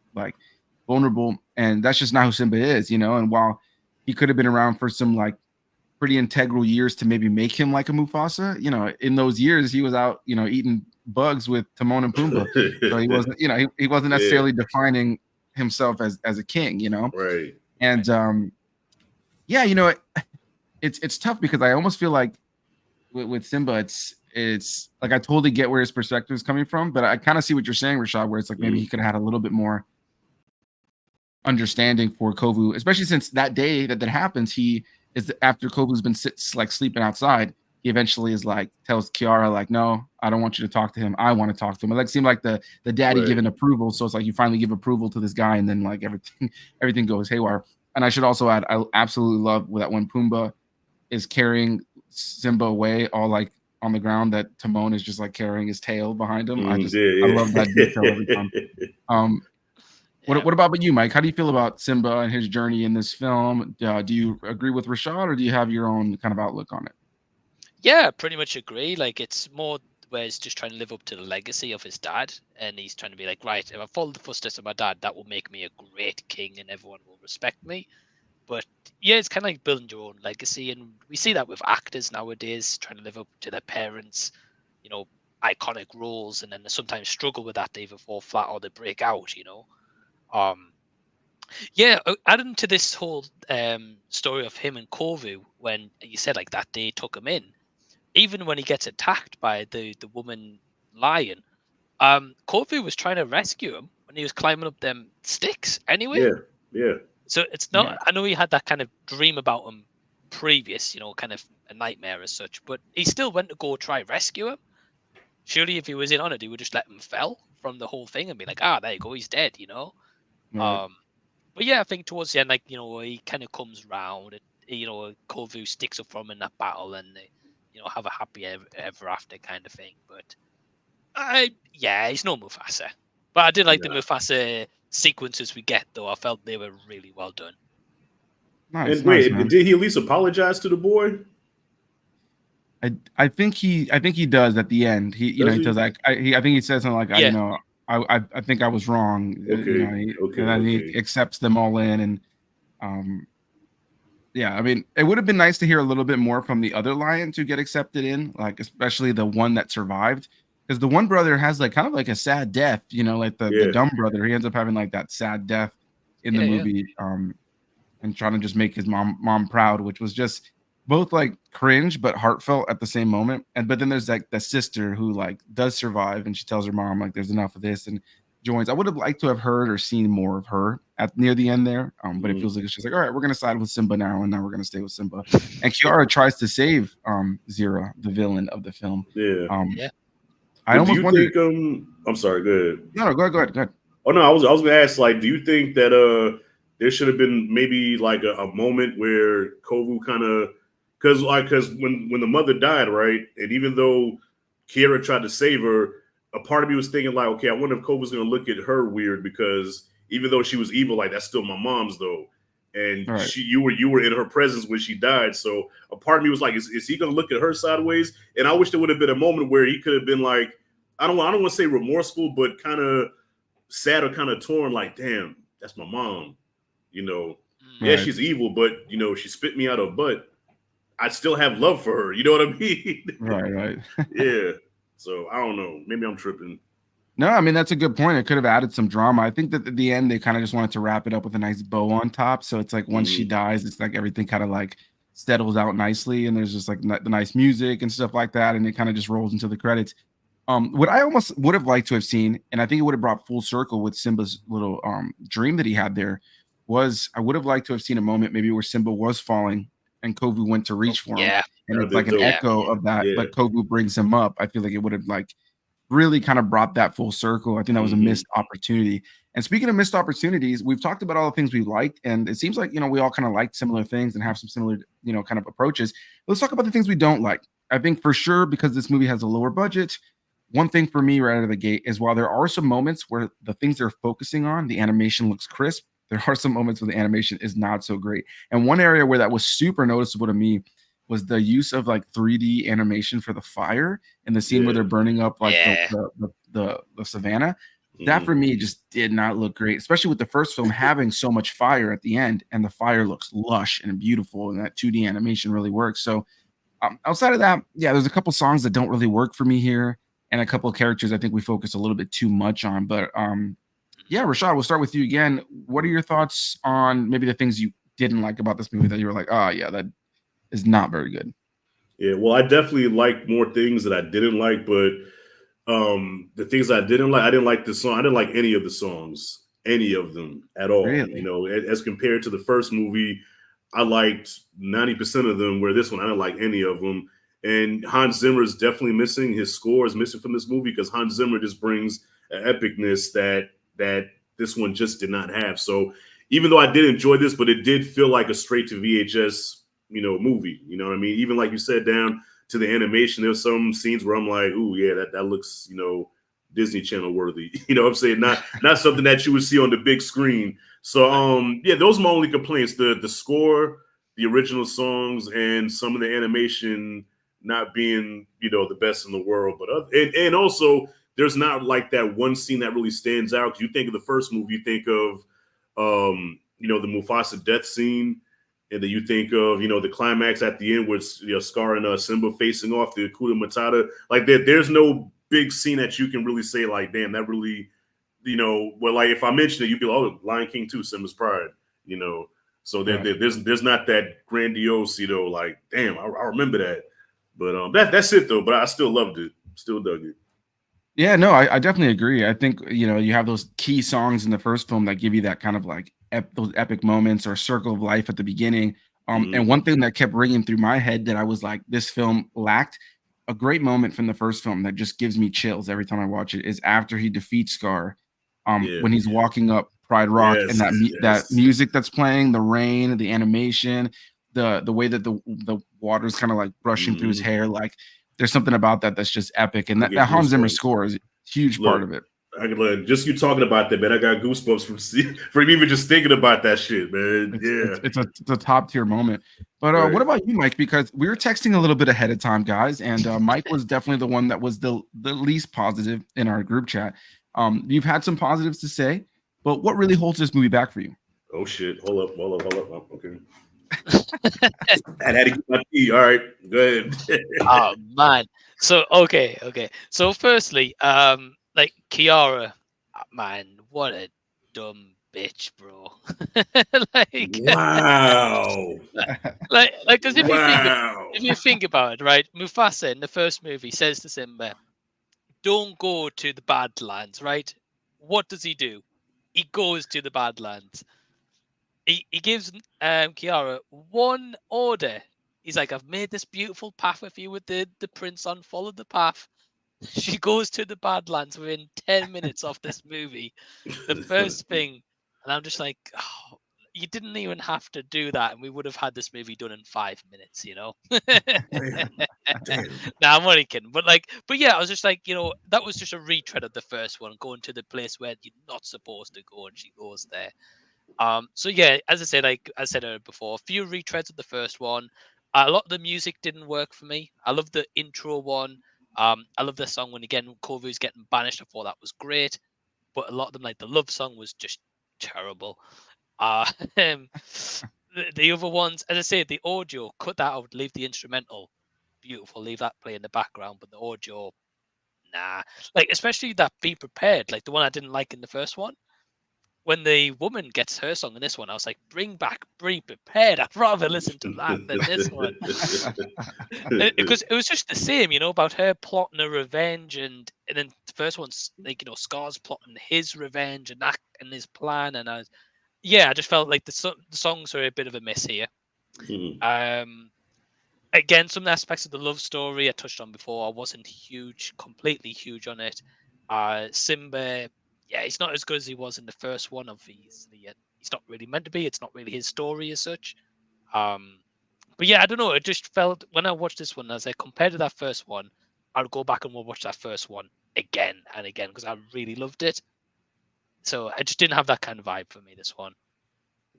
[SPEAKER 1] vulnerable, and that's just not who Simba is, And while he could have been around for some like pretty integral years to maybe make him like a Mufasa, in those years he was out, eating bugs with Timon and Pumbaa, so he wasn't, he wasn't necessarily defining himself as a king,
[SPEAKER 2] Right.
[SPEAKER 1] And it's tough because I almost feel like with Simba, it's like I totally get where his perspective is coming from, but I kind of see what you're saying, Rashad, where it's like maybe he could have had a little bit more understanding for Kovu, especially since that day that happens, he is after Kovu's been sleeping outside. He eventually is like tells Kiara, like, no, I don't want you to talk to him. I want to talk to him. It like seemed like the daddy giving approval. So it's like you finally give approval to this guy, and then like everything goes haywire. And I should also add, I absolutely love that when Pumbaa is carrying Simba away, all like on the ground, that Timon is just like carrying his tail behind him. I love that detail every time. What about you, Mike? How do you feel about Simba and his journey in this film? Do you agree with Rashad, or do you have your own kind of outlook on it?
[SPEAKER 4] Yeah, pretty much agree. Like, it's more where he's just trying to live up to the legacy of his dad, and he's trying to be like, right, if I follow the footsteps of my dad, that will make me a great king, and everyone will respect me. But yeah, it's kind of like building your own legacy, and we see that with actors nowadays, trying to live up to their parents, iconic roles, and then they sometimes struggle with that. They either fall flat or they break out. Adding to this whole story of him and Kovu, when you said like that they took him in, even when he gets attacked by the woman lion, Kovu was trying to rescue him when he was climbing up them sticks anyway.
[SPEAKER 2] Yeah.
[SPEAKER 4] So it's not. Yeah. I know he had that kind of dream about him previous, kind of a nightmare as such, but he still went to go try rescue him. Surely, if he was in on it, he would just let him fell from the whole thing and be like, there you go, he's dead, Right. But yeah, I think towards the end, like, he kind of comes round, and, Kovu sticks up for him in that battle, and they, have a happy ever after kind of thing. But he's no Mufasa. But I did like the Mufasa sequences we get, though. I felt they were really well done.
[SPEAKER 2] Nice. And wait, did he at least apologize to the boy?
[SPEAKER 1] I think he does at the end. He does like I think he says something like, I think I was wrong. And he accepts them all in, and I mean, it would have been nice to hear a little bit more from the other lions who get accepted in, like especially the one that survived, because the one brother has like kind of like a sad death, like the dumb brother. He ends up having like that sad death in the movie, and trying to just make his mom proud, which was just both like cringe but heartfelt at the same moment. But then there's like the sister who like does survive, and she tells her mom like there's enough of this and joins. I would have liked to have heard or seen more of her near the end there, but it feels like it's just like, all right, we're gonna side with Simba now, and now we're gonna stay with Simba. And Kiara tries to save Zira, the villain of the film. I almost wonder.
[SPEAKER 2] I'm sorry. Go ahead.
[SPEAKER 1] No, go ahead.
[SPEAKER 2] Oh no, I was gonna ask, like, do you think that there should have been maybe like a moment where Kovu kind of, because when the mother died, right, and even though Kiara tried to save her, a part of me was thinking like, okay, I wonder if Kovu's gonna look at her weird, because even though she was evil, like, that's still my mom's though. and
[SPEAKER 1] Right.
[SPEAKER 2] you were in her presence when she died. So a part of me was like, is he going to look at her sideways? And I wish there would have been a moment where he could have been like, I don't want to say remorseful, but kind of sad or kind of torn. Like, damn, that's my mom. You know, yeah,
[SPEAKER 1] Right.
[SPEAKER 2] she's evil, but you know, she spit me out her butt. I still have love for her. You know what I mean?
[SPEAKER 1] Right.
[SPEAKER 2] Yeah. So I don't know. Maybe I'm tripping.
[SPEAKER 1] No, I mean, that's a good point. It could have added some drama. I think that at the end, they kind of just wanted to wrap it up with a nice bow on top. So it's like once she dies, it's like everything kind of like settles out nicely. And there's just like the nice music and stuff like that. And it kind of just rolls into the credits. What I almost would have liked to have seen, and I think it would have brought full circle with Simba's little dream that he had there, was I would have liked to have seen a moment maybe where Simba was falling and Kovu went to reach for him. And it's like an echo of that, but Kovu brings him up. I feel like it would have like really kind of brought that full circle. I think that was a missed opportunity. And speaking of missed opportunities, we've talked about all the things we liked, and it seems like, you know, we all kind of like similar things and have some similar, you know, kind of approaches. Let's talk about the things we don't like. I think for sure, because this movie has a lower budget, one thing for me right out of the gate is while there are some moments where the things they're focusing on, the animation looks crisp, there are some moments where the animation is not so great. And one area where that was super noticeable to me was the use of like 3D animation for the fire and the scene where they're burning up like the savannah. That for me just did not look great, especially with the first film having so much fire at the end, and the fire looks lush and beautiful, and that 2D animation really works. So outside of that, yeah, there's a couple songs that don't really work for me here, and a couple of characters I think we focus a little bit too much on. But yeah, Rashad, we'll start with you again. What are your thoughts on maybe the things you didn't like about this movie that you were like, oh yeah, that is not very good?
[SPEAKER 2] Yeah, well, I definitely like more things that I didn't like, but the things I didn't like the song. I didn't like any of the songs, any of them at all.
[SPEAKER 1] Really?
[SPEAKER 2] You know, as compared to the first movie, I liked 90% of them, where this one I didn't like any of them. And Hans Zimmer is definitely missing. His score is missing from this movie because Hans Zimmer just brings an epicness that this one just did not have. So even though I did enjoy this, but it did feel like a straight to VHS, you know, movie. You know what I mean? Even like you said, down to the animation, there's some scenes where I'm like, ooh, yeah, that looks, you know, Disney Channel worthy. You know what I'm saying? Not something that you would see on the big screen. So yeah, those are my only complaints. The score, the original songs, and some of the animation not being, you know, the best in the world. But and also there's not like that one scene that really stands out. Because you think of the first movie, you think of you know, the Mufasa death scene. And then you think of, you know, the climax at the end with, you know, Scar and Simba facing off the Hakuna Matata. Like there's no big scene that you can really say like, damn, that really, you know, well, like if I mention it, you'd be like, oh, Lion King 2, Simba's Pride, you know. So there's not that grandiose, you know, like, damn, I remember that. But that's it though. But I still loved it, still dug it.
[SPEAKER 1] Yeah, no, I definitely agree. I think, you know, you have those key songs in the first film that give you that kind of like those epic moments or circle of life at the beginning. And one thing that kept ringing through my head that I was like, this film lacked a great moment from the first film that just gives me chills every time I watch it is after he defeats Scar, when he's walking up Pride Rock, and that music that's playing, the rain, the animation, the way that the water's kind of like brushing through his hair, like there's something about that that's just epic. And that Hans Zimmer score is a huge part of it.
[SPEAKER 2] I could just you talking about that, man. I got goosebumps from even just thinking about that shit, man.
[SPEAKER 1] It's a top tier moment. But what about you, Mike? Because we were texting a little bit ahead of time, guys, and Mike was definitely the one that was the least positive in our group chat. You've had some positives to say, but what really holds this movie back for you?
[SPEAKER 2] Oh shit! Hold up. Okay. I had to get my tea. All right, go ahead.
[SPEAKER 4] Oh man. So okay. So firstly, like Kiara, man, what a dumb bitch, bro. Like
[SPEAKER 2] wow.
[SPEAKER 4] like because if you think about it, right? Mufasa in the first movie says to Simba, "Don't go to the Badlands," right? What does he do? He goes to the Badlands. He gives Kiara one order. He's like, I've made this beautiful path with you with the prince on. Follow the path. She goes to the Badlands within 10 minutes of this movie. The first thing. And I'm just like, oh, you didn't even have to do that. And we would have had this movie done in 5 minutes, you know?
[SPEAKER 2] Damn.
[SPEAKER 4] Nah, I'm only kidding. But yeah, I was just like, you know, that was just a retread of the first one, going to the place where you're not supposed to go. And she goes there. So yeah, as I said, like I said before, a few retreads of the first one. A lot of the music didn't work for me. I love the intro one. I love the song when again Kovu's getting banished. I thought that was great, but a lot of them, like the love song, was just terrible. Uh, um, the other ones, as I say, the audio, cut that out, leave the instrumental, beautiful, leave that play in the background, but the audio, nah. Like especially that "Be Prepared," like the one I didn't like in the first one. When the woman gets her song in this one, I was like, bring back Be Prepared. I'd rather listen to that than this one. Because it was just the same, about her plotting a revenge, and then the first one's like, Scar's plotting his revenge and that and his plan. And I just felt like the songs are a bit of a miss here. Again, some aspects of the love story I touched on before, I wasn't completely huge on it. Simba, yeah, he's not as good as he was in the first one, obviously. He's not really meant to be. It's not really his story as such. But yeah, I don't know. It just felt, when I watched this one, as I compared to that first one, I would go back and watch that first one again and again because I really loved it. So I just didn't have that kind of vibe for me, this one.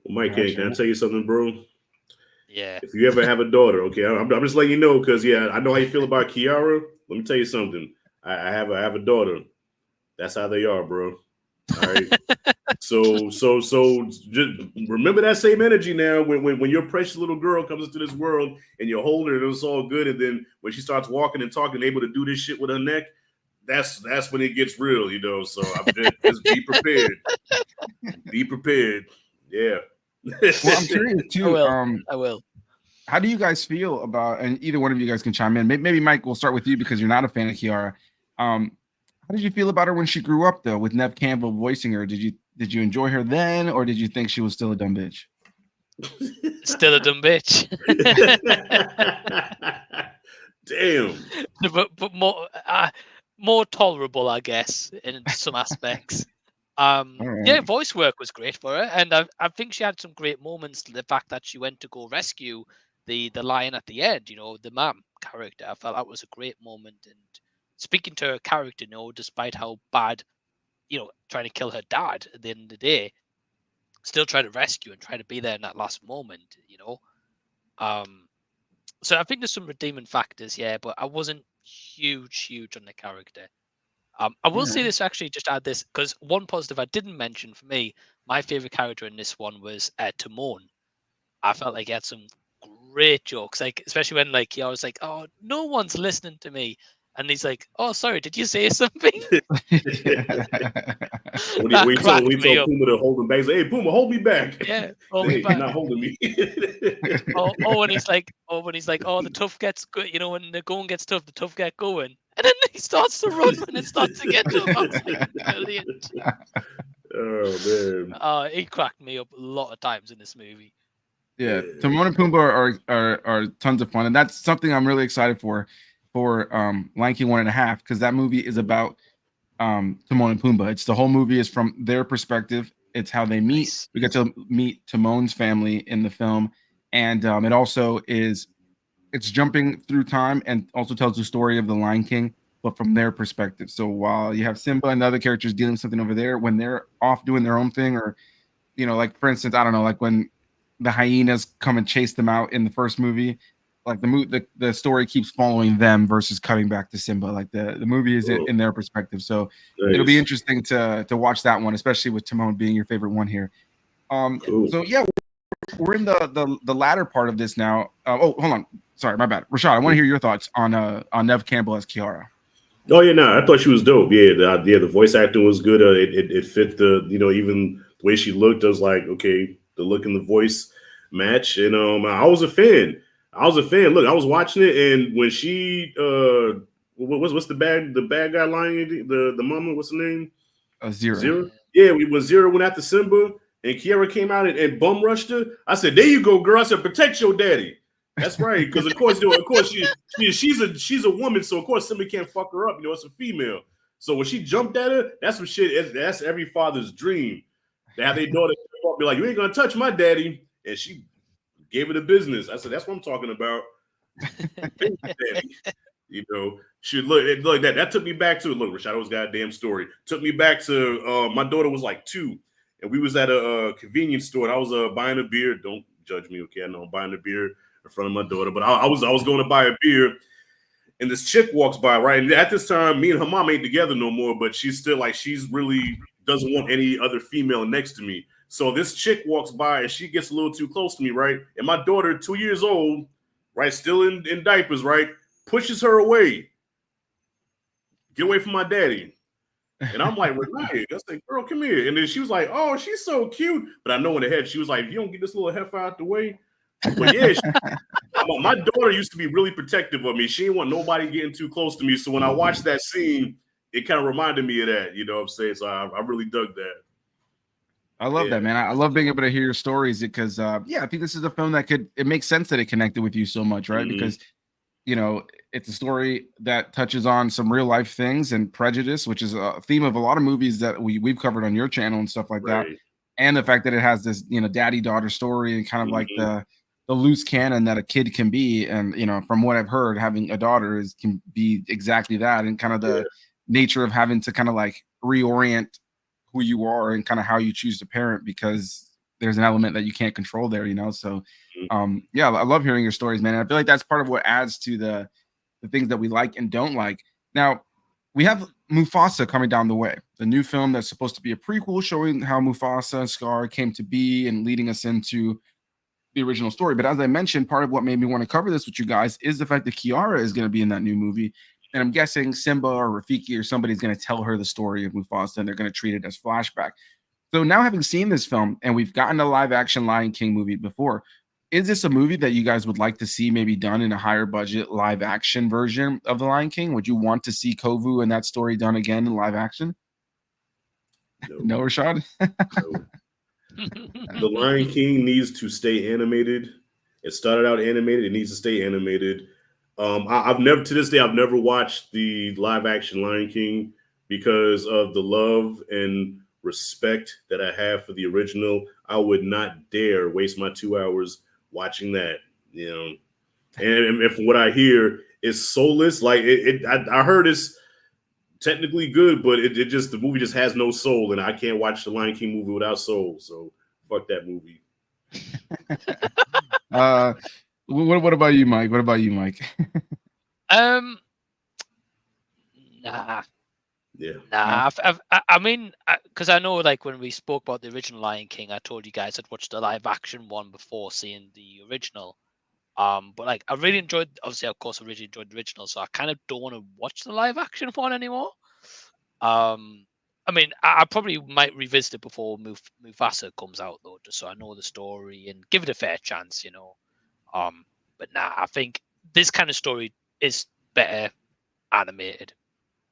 [SPEAKER 2] Well, Mike, can I tell you something, bro?
[SPEAKER 4] Yeah.
[SPEAKER 2] If you ever have a daughter, okay, I'm just letting you know because I know how you feel about Kiara. Let me tell you something. I have a daughter. That's how they are, bro. All right. so just remember that same energy now when your precious little girl comes into this world and you hold her and it's all good, and then when she starts walking and talking, able to do this shit with her neck, that's when it gets real, So just be prepared. Be prepared. Yeah.
[SPEAKER 1] Well, I'm curious too.
[SPEAKER 4] I will.
[SPEAKER 1] How do you guys feel about? And either one of you guys can chime in. Maybe Mike, we'll start with you because you're not a fan of Kiara. How did you feel about her when she grew up, though, with Neve Campbell voicing her? Did you enjoy her then, or did you think she was still a dumb bitch?
[SPEAKER 4] Still a dumb bitch.
[SPEAKER 2] Damn.
[SPEAKER 4] But more tolerable, I guess, in some aspects.
[SPEAKER 1] Right.
[SPEAKER 4] Yeah, voice work was great for her, and I think she had some great moments. The fact that she went to go rescue the lion at the end, the mom character, I felt that was a great moment. And speaking to her character, despite how bad, trying to kill her dad at the end of the day, still try to rescue and try to be there in that last moment, So I think there's some redeeming factors, yeah, but I wasn't huge on the character. I will say this, actually, just add this, because one positive I didn't mention for me, my favorite character in this one was Timon. I felt like he had some great jokes, like especially when he was like, "Oh, no one's listening to me," and he's like, "Oh, sorry, did you say something?"
[SPEAKER 2] When he told Puma to hold him back, he's like, "Hey, Puma, hold me back."
[SPEAKER 4] Yeah, hold me back.
[SPEAKER 2] You're not holding me.
[SPEAKER 4] when he's like, "Oh, the tough gets good," when the going gets tough, the tough get going, and then he starts to run when it starts to get tough. I was like, brilliant.
[SPEAKER 2] Oh man.
[SPEAKER 4] He cracked me up a lot of times in this movie.
[SPEAKER 1] Yeah, Timon and Pumbaa are tons of fun, and that's something I'm really excited for Lion King 1.5, because that movie is about Timon and Pumbaa. It's the whole movie is from their perspective. It's how they meet.
[SPEAKER 4] Nice.
[SPEAKER 1] We get to meet Timon's family in the film, and it also it's jumping through time and also tells the story of the Lion King, but from their perspective. So while you have Simba and the other characters dealing with something over there, when they're off doing their own thing, or like for instance, I don't know, like when the hyenas come and chase them out in the first movie, like the story keeps following them versus cutting back to Simba. Like the movie is in their perspective. So it'll be interesting to watch that one, especially with Timon being your favorite one here.
[SPEAKER 2] Cool.
[SPEAKER 1] So yeah, we're in the latter part of this now. Oh, hold on. Sorry, my bad. Rashad, I want to hear your thoughts on Neve Campbell as Kiara.
[SPEAKER 2] Oh yeah, no, I thought she was dope. Yeah, the voice acting was good. It fit the even the way she looked. I was like, okay, the look and the voice match, and I was a fan. Look, I was watching it, and when she what's the bad guy lying, the mama, what's the name?
[SPEAKER 1] Zero.
[SPEAKER 2] Yeah, when Zero went after Simba and Kiara came out and bum rushed her, I said, "There you go, girl." I said, "Protect your daddy." That's right, because of course she's a woman, so of course Simba can't fuck her up. It's a female. So when she jumped at her, that's some shit. That's every father's dream. To have their daughter be like, "You ain't gonna touch my daddy," and she gave her the business. I said, "That's what I'm talking about." She look that took me back to Rashad, goddamn story took me back to my daughter was like 2, and we was at a convenience store, and I was buying a beer. Don't judge me, okay? I know I'm buying a beer in front of my daughter, but I was going to buy a beer, and this chick walks by, right? And at this time, me and her mom ain't together no more, but she's still like, she's really doesn't want any other female next to me. So this chick walks by, and she gets a little too close to me, right? And my daughter, 2 years old, right, still in diapers, right, pushes her away. Get away from my daddy. And I'm like, Renee, I said, girl, come here. And then she was like, oh, she's so cute. But I know in the head, she was like, you don't get this little heifer out the way. But yeah, my daughter used to be really protective of me. She didn't want nobody getting too close to me. So when I watched that scene, it kind of reminded me of that. You know what I'm saying? So I really dug that.
[SPEAKER 1] I love that, man. I love being able to hear your stories because, I think this is a film that it makes sense that it connected with you so much, right? Because, it's a story that touches on some real life things and prejudice, which is a theme of a lot of movies that we've covered on your channel and stuff like that. And the fact that it has this, daddy-daughter story and kind of like the loose cannon that a kid can be. And, from what I've heard, having a daughter can be exactly that, and kind of the nature of having to kind of like reorient who you are and kind of how you choose to parent, because there's an element that you can't control there, So, I love hearing your stories, man. And I feel like that's part of what adds to the things that we like and don't like. Now, we have Mufasa coming down the way, the new film that's supposed to be a prequel showing how Mufasa and Scar came to be and leading us into the original story. But as I mentioned, part of what made me want to cover this with you guys is the fact that Kiara is going to be in that new movie. And I'm guessing Simba or Rafiki or somebody's going to tell her the story of Mufasa, and they're going to treat it as flashback. So now, having seen this film, and we've gotten a live action Lion King movie before, is this a movie that you guys would like to see maybe done in a higher budget live action version of The Lion King? Would you want to see Kovu and that story done again in live action? No, Rashad?
[SPEAKER 2] No. The Lion King needs to stay animated. It started out animated. It needs to stay animated. I've never watched the live action Lion King because of the love and respect that I have for the original. I would not dare waste my 2 hours watching that, and from what I hear, it's soulless. Like I heard it's technically good, but the movie just has no soul, and I can't watch the Lion King movie without soul. So fuck that movie.
[SPEAKER 1] What about you, Mike?
[SPEAKER 4] Nah.
[SPEAKER 2] Yeah.
[SPEAKER 4] Nah, I mean, because I know, like, when we spoke about the original Lion King, I told you guys I'd watched the live action one before seeing the original. But like, I really enjoyed. Obviously, of course, I really enjoyed the original, so I kind of don't want to watch the live action one anymore. I mean, I probably might revisit it before Mufasa comes out, though, just so I know the story and give it a fair chance, But nah, I think this kind of story is better animated.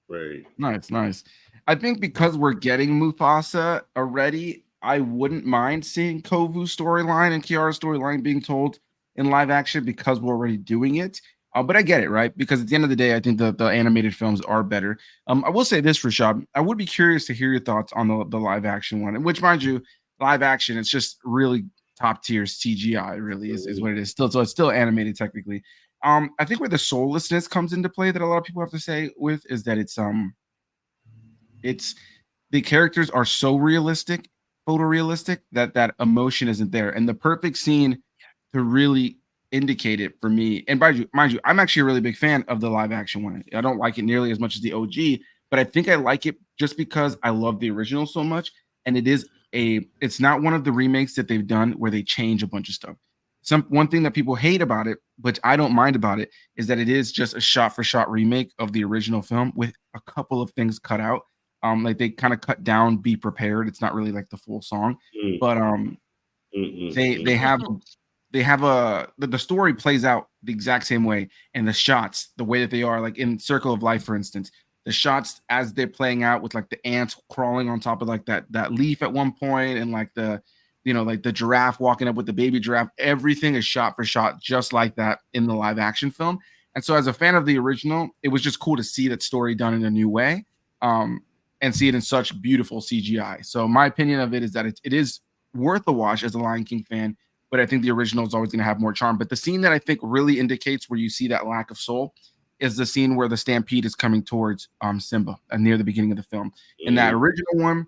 [SPEAKER 2] Right.
[SPEAKER 1] Nice. I think because we're getting Mufasa already, I wouldn't mind seeing Kovu's storyline and Kiara's storyline being told in live action because we're already doing it. But I get it, right? Because at the end of the day, I think the animated films are better. I will say this, Rashad. I would be curious to hear your thoughts on the live action one, which, mind you, live action, it's just really top tier CGI, really is what it is. So it's still animated technically. I think where the soullessness comes into play that a lot of people have to say with is that it's the characters are so realistic, photorealistic that emotion isn't there. And the perfect scene to really indicate it for me, and mind you, I'm actually a really big fan of the live action one. I don't like it nearly as much as the OG, but I think I like it just because I love the original so much. And it's not one of the remakes that they've done where they change a bunch of stuff. One thing that people hate about it, but I don't mind about it, is that it is just a shot-for-shot remake of the original film with a couple of things cut out. Like they kind of cut down "Be Prepared." It's not really like the full song, but they have the story plays out the exact same way, and the shots, the way that they are, like in Circle of Life, for instance, the shots as they're playing out with like the ants crawling on top of like that leaf at one point, and like the like the giraffe walking up with the baby giraffe, everything is shot for shot just like that in the live action film. And so as a fan of the original, it was just cool to see that story done in a new way, and see it in such beautiful CGI. So my opinion of it is that it is worth a watch as a Lion King fan, but I think the original is always going to have more charm. But the scene that I think really indicates where you see that lack of soul is the scene where the stampede is coming towards Simba near the beginning of the film. In that original one,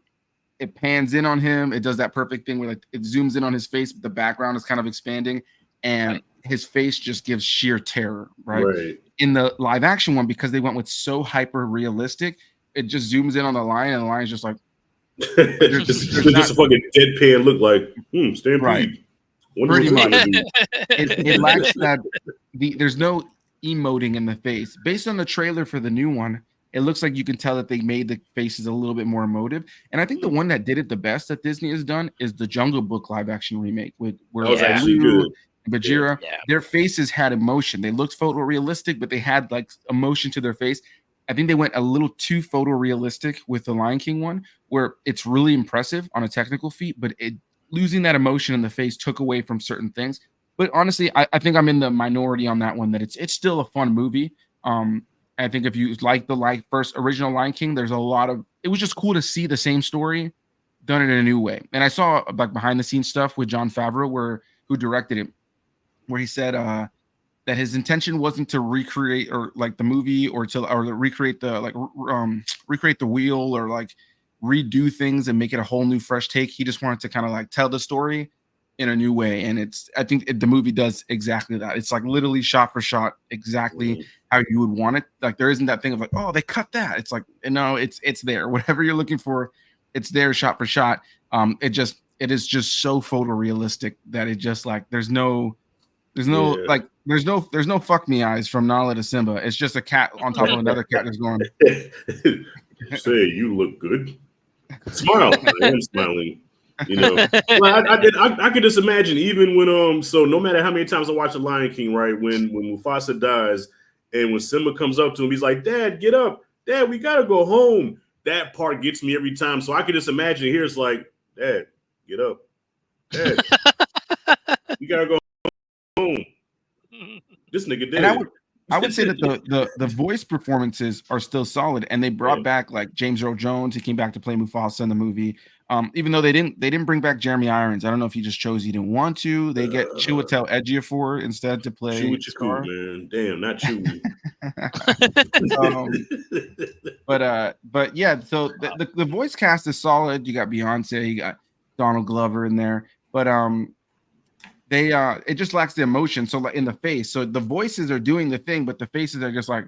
[SPEAKER 1] it pans in on him. It does that perfect thing where like it zooms in on his face, but the background is kind of expanding, and his face just gives sheer terror, right? In the live action one, because they went with so hyper realistic, it just zooms in on the lion, and the lion's just like
[SPEAKER 2] just a fucking deadpan look like Stampede.
[SPEAKER 1] Right. Pretty much. It lacks that there's no emoting in the face. Based on the trailer for the new one, it looks like you can tell that they made the faces a little bit more emotive. And I think the one that did it the best that Disney has done is the Jungle Book live action remake with where
[SPEAKER 2] that was actually good.
[SPEAKER 1] Bagheera. Their faces had emotion. They looked photorealistic, but they had like emotion to their face. I think they went a little too photorealistic with the Lion King one, where it's really impressive on a technical feat, but losing that emotion in the face took away from certain things. But honestly, I think I'm in the minority on that one, that it's still a fun movie. I think if you like the first original Lion King, there's a lot of, it was just cool to see the same story done in a new way. And I saw like behind the scenes stuff with Jon Favreau, who directed it, where he said that his intention wasn't to recreate or like the movie or recreate the recreate the wheel or like redo things and make it a whole new fresh take. He just wanted to kind of like tell the story in a new way, and I think the movie does exactly that. It's like literally shot for shot exactly how you would want it. Like there isn't that thing of like, oh, they cut that. It's like, no, it's there. Whatever you're looking for, it's there shot for shot. It is just so photorealistic that it just like there's no fuck me eyes from Nala to Simba. It's just a cat on top of another cat that's going.
[SPEAKER 2] Say you look good. Smile. I am smiling. You know, well, I could just imagine even when so no matter how many times I watch The Lion King, right? When Mufasa dies and when Simba comes up to him, he's like, "Dad, get up, Dad, we gotta go home." That part gets me every time. So I could just imagine here it's like, "Dad, get up, Dad, we gotta go home." This nigga did.
[SPEAKER 1] And I would say that the voice performances are still solid, and they brought back like James Earl Jones. He came back to play Mufasa in the movie. Even though they didn't bring back Jeremy Irons. I don't know if he just chose he didn't want to. They get Chiwetel Ejiofor instead to play Scar.
[SPEAKER 2] Man. Damn, not Chewie.
[SPEAKER 1] But yeah, so the voice cast is solid. You got Beyonce, you got Donald Glover in there, but it just lacks the emotion. So like in the face, so the voices are doing the thing, but the faces are just like,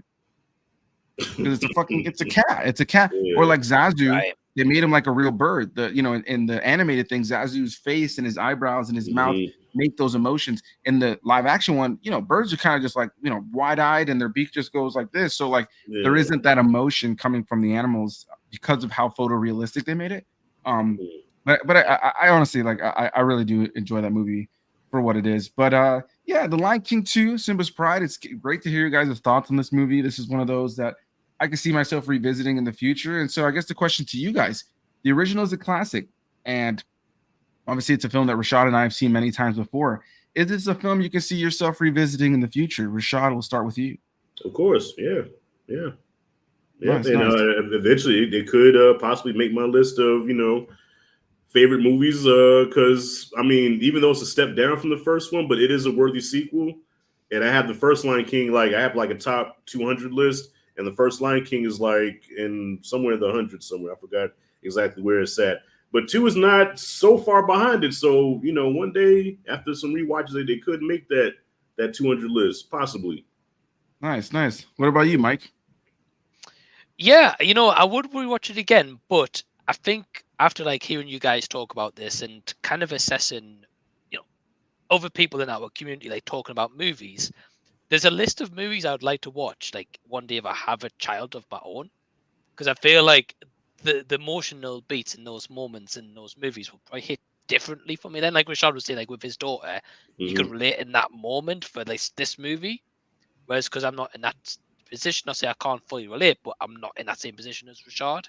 [SPEAKER 1] because it's a cat, or like Zazu. Right. They made him like a real bird. In the animated thing, Zazu's face and his eyebrows and his mouth make those emotions. In the live action one, birds are kind of just like, wide-eyed and their beak just goes like this. So like there isn't that emotion coming from the animals because of how photorealistic they made it. But I honestly like I really do enjoy that movie for what it is. But yeah, The Lion King 2, Simba's Pride. It's great to hear you guys' thoughts on this movie. This is one of those that I can see myself revisiting in the future. And so I guess the question to you guys, the original is a classic, and obviously it's a film that Rashad and I have seen many times before. Is this a film you can see yourself revisiting in the future? Rashad, we'll start with you.
[SPEAKER 2] Of course. Yeah. Nice. And eventually it could possibly make my list of, favorite movies. Because, I mean, even though it's a step down from the first one, but it is a worthy sequel. And I have the first Lion King, I have a top 200 list. And the first Lion King is in somewhere in the 100s somewhere. I forgot exactly where it's at. But 2 is not so far behind it. So, one day after some rewatches, they could make that 200 list, possibly.
[SPEAKER 1] Nice. What about you, Mike?
[SPEAKER 4] Yeah, I would rewatch it again. But I think after hearing you guys talk about this and kind of assessing, other people in our community, talking about movies, there's a list of movies I would like to watch, one day if I have a child of my own, because I feel like the emotional beats in those moments in those movies will probably hit differently for me. Then, like Rashad was saying, with his daughter, he could relate in that moment for this movie, whereas because I'm not in that position, I say I can't fully relate, but I'm not in that same position as Rashad.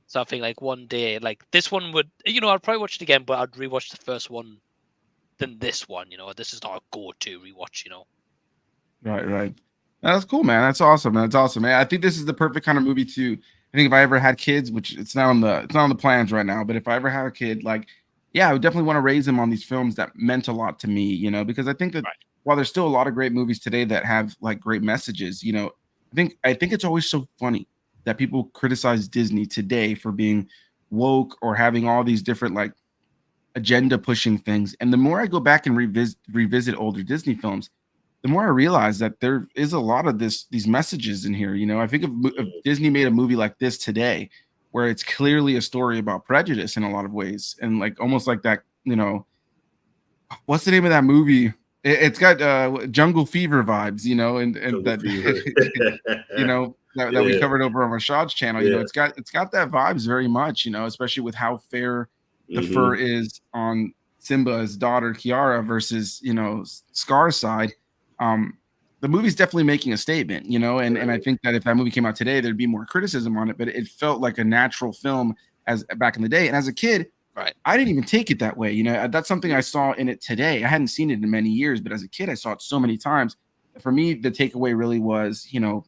[SPEAKER 4] So I think one day, this one would, I'd probably watch it again, but I'd rewatch the first one than this one. This is not a go-to rewatch.
[SPEAKER 1] Right. That's cool, man. That's awesome. Man. I think this is the perfect kind of movie too. I think if I ever had kids, which it's not on the plans right now, but if I ever have a kid, I would definitely want to raise them on these films that meant a lot to me, because I think that while there's still a lot of great movies today that have great messages, I think it's always so funny that people criticize Disney today for being woke or having all these different like agenda pushing things. And the more I go back and revisit older Disney films, the more I realize that there is a lot of these messages in here. You know, I think if Disney made a movie like this today, where it's clearly a story about prejudice in a lot of ways, and like almost like that, you know, what's the name of that movie? It's got Jungle Fever vibes, you know, and that you know that we covered over on Rashad's channel. You know, it's got that vibes very much, you know, especially with how fair the fur is on Simba's daughter Kiara versus, you know, Scar's side. The movie's definitely making a statement, you know, and I think that if that movie came out today, there'd be more criticism on it, but it felt like a natural film as back in the day. And as a kid, I didn't even take it that way. You know, that's something I saw in it today. I hadn't seen it in many years, but as a kid, I saw it so many times. For me, the takeaway really was, you know,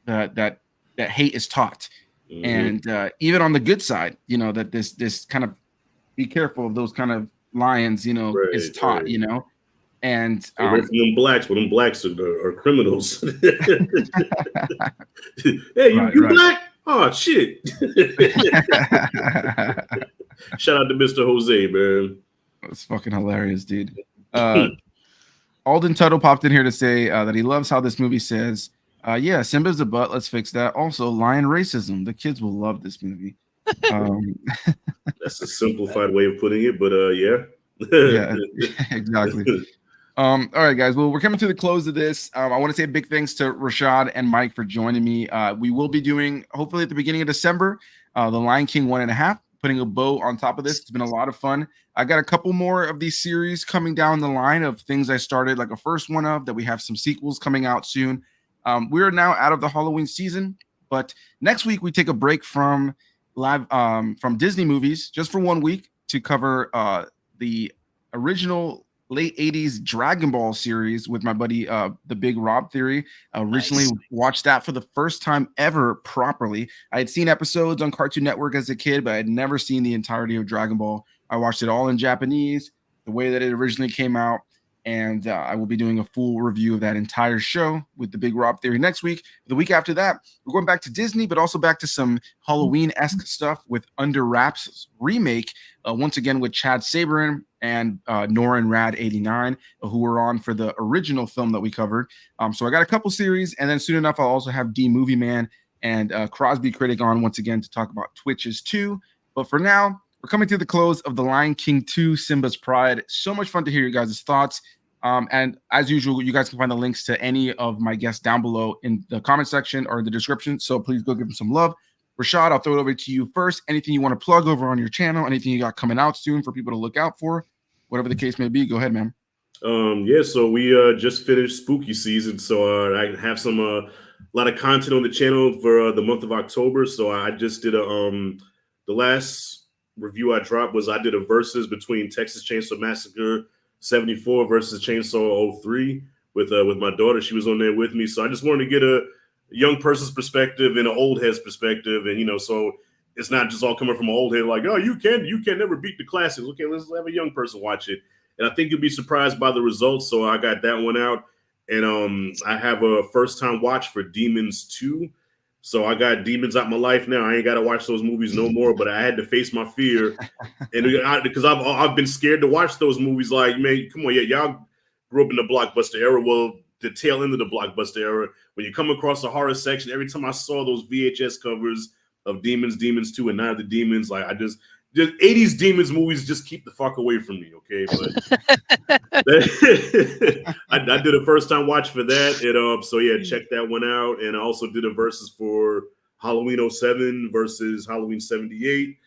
[SPEAKER 1] that hate is taught. And even on the good side, you know, that this kind of be careful of those kind of lions, you know, is taught, you know. And
[SPEAKER 2] from them blacks, but them blacks are criminals. Hey, you black? Oh shit! Shout out to Mr. Jose, man.
[SPEAKER 1] That's fucking hilarious, dude. Alden Tuttle popped in here to say that he loves how this movie says, "Yeah, Simba's a butt. Let's fix that." Also, lion racism. The kids will love this movie.
[SPEAKER 2] That's a simplified way of putting it, but yeah.
[SPEAKER 1] Yeah, exactly. All right, guys. Well, we're coming to the close of this. I want to say big thanks to Rashad and Mike for joining me. We will be doing, hopefully at the beginning of December, The Lion King 1.5, putting a bow on top of this. It's been a lot of fun. I got a couple more of these series coming down the line of things I started, like a first one of that we have some sequels coming out soon. We are now out of the Halloween season, but next week we take a break from Disney movies just for 1 week to cover the original late 80s Dragon Ball series with my buddy the Big Rob Theory. Recently watched that for the first time ever properly. I had seen episodes on Cartoon Network as a kid, but I had never seen the entirety of Dragon Ball. I watched it all in Japanese, the way that it originally came out, and I will be doing a full review of that entire show with the Big Rob Theory next week. The week after that, we're going back to Disney, but also back to some Halloween-esque stuff with Under Wraps remake, once again with Chad Sabrin and Norin Rad 89, who were on for the original film that we covered. So I got a couple series, and then soon enough, I'll also have D Movie Man and Crosby Critic on once again to talk about Twitches 2. But for now, we're coming to the close of The Lion King 2, Simba's Pride. So much fun to hear you guys' thoughts. And as usual, you guys can find the links to any of my guests down below in the comment section or the description. So please go give them some love. Rashad, I'll throw it over to you first. Anything you want to plug over on your channel, anything you got coming out soon for people to look out for, whatever the case may be, go ahead, man.
[SPEAKER 2] Yeah, so we just finished spooky season, so I have some a lot of content on the channel for the month of October. So I just did the last review I dropped was I did a versus between Texas Chainsaw Massacre 74 versus Chainsaw 03 with my daughter. She was on there with me, so I just wanted to get a young person's perspective and an old head's perspective, and you know, so it's not just all coming from an old head like, oh, you can never beat the classics. Okay, let's have a young person watch it, and I think you'll be surprised by the results. So I got that one out, and I have a first time watch for Demons 2. So I got Demons out my life now. I ain't got to watch those movies no more, but I had to face my fear, and because I've been scared to watch those movies. Like, man, come on, yeah, y'all grew up in the blockbuster era. Well, the tail end of the blockbuster era, when you come across the horror section, every time I saw those VHS covers of Demons 2, and Night of the Demons, like I just 80s Demons movies just keep the fuck away from me, okay? But I did a first time watch for that, and so yeah, check that one out. And I also did a versus for Halloween 07 versus Halloween 78,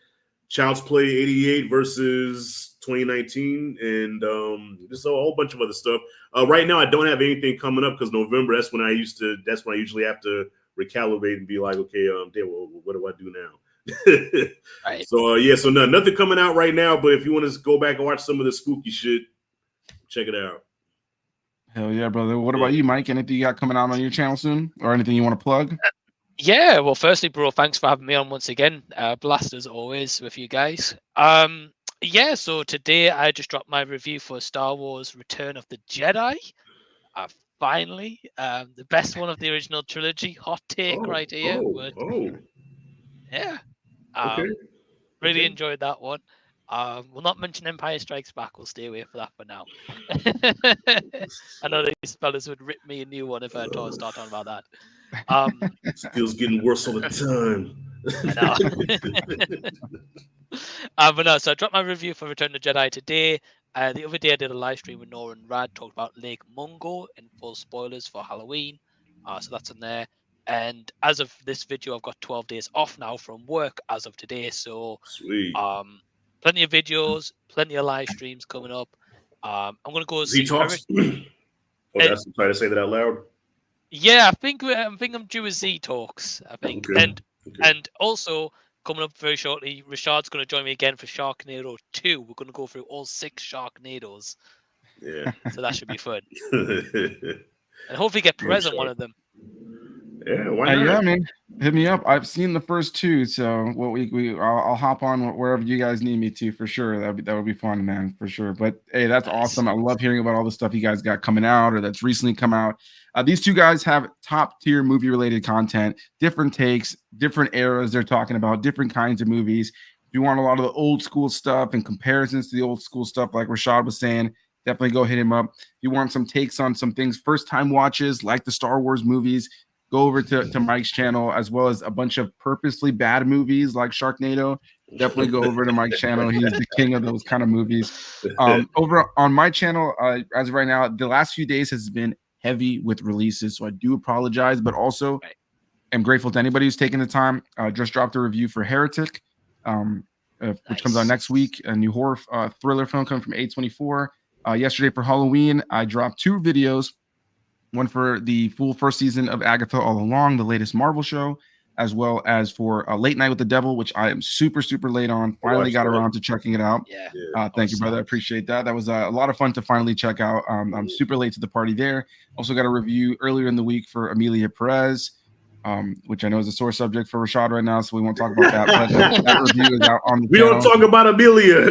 [SPEAKER 2] Child's Play 88 versus 2019, and just a whole bunch of other stuff. Right now, I don't have anything coming up because November. That's when I usually have to recalibrate and be like, okay, damn, well, what do I do now?
[SPEAKER 4] Right.
[SPEAKER 2] So yeah, so nothing coming out right now. But if you want to go back and watch some of the spooky shit, check it out.
[SPEAKER 1] Hell yeah, brother. What about you, Mike? Anything you got coming out on your channel soon, or anything you want to plug?
[SPEAKER 4] Yeah, well, firstly, bro, thanks for having me on once again. Blast as always with you guys. Yeah, so today I just dropped my review for Star Wars Return of the Jedi. Finally, the best one of the original trilogy. Hot take right here. Yeah.
[SPEAKER 2] Okay.
[SPEAKER 4] Really
[SPEAKER 2] Okay.
[SPEAKER 4] enjoyed that one. We'll not mention Empire Strikes Back. We'll stay away from that for now. I know these fellas would rip me a new one if I start talking about that.
[SPEAKER 2] Skills getting worse all the time.
[SPEAKER 4] I know. But no, so I dropped my review for Return of the Jedi today. The other day I did a live stream with Nora and Rad, talked about Lake Mungo in full spoilers for Halloween. So that's in there. And as of this video, I've got 12 days off now from work as of today. So
[SPEAKER 2] Sweet.
[SPEAKER 4] plenty of videos, plenty of live streams coming up. I'm gonna go
[SPEAKER 2] Z
[SPEAKER 4] see
[SPEAKER 2] Talks. Oh, that's trying to say that out loud.
[SPEAKER 4] Yeah, I think I'm due with Z Talks. I think,
[SPEAKER 2] Okay.
[SPEAKER 4] and also coming up very shortly, Rashad's going to join me again for Sharknado 2. We're going to go through all 6 Sharknados.
[SPEAKER 2] Yeah.
[SPEAKER 4] So that should be fun. And hopefully get Perez on one of them.
[SPEAKER 2] Yeah, why not?
[SPEAKER 1] Yeah, I mean, hit me up. I've seen the first 2, so I'll hop on wherever you guys need me to for sure. That would be fun, man, for sure. But hey, that's awesome. I love hearing about all the stuff you guys got coming out or that's recently come out. These 2 guys have top tier movie related content, different takes, different eras they're talking about, different kinds of movies. If you want a lot of the old school stuff and comparisons to the old school stuff, like Rashad was saying, definitely go hit him up. If you want some takes on some things, first time watches like the Star Wars movies, go over to Mike's channel, as well as a bunch of purposely bad movies like Sharknado. Definitely go over to Mike's channel. He is the king of those kind of movies. Over on my channel, as of right now, the last few days has been heavy with releases, so I do apologize, but also am grateful to anybody who's taken the time. Just dropped a review for Heretic, which comes out next week, a new horror thriller film coming from A24. Yesterday for Halloween, I dropped 2 videos. One for the full first season of Agatha All Along, the latest Marvel show, as well as for Late Night with the Devil, which I am super late on. Finally got around to checking it out. Thank you, brother. I appreciate that. That was a lot of fun to finally check out. I'm super late to the party there. Also got a review earlier in the week for AnthonyAPerez, which I know is a sore subject for Rashad right now, so we won't talk about that. But that review is out on the
[SPEAKER 2] We
[SPEAKER 1] channel.
[SPEAKER 2] don't talk about Amelia.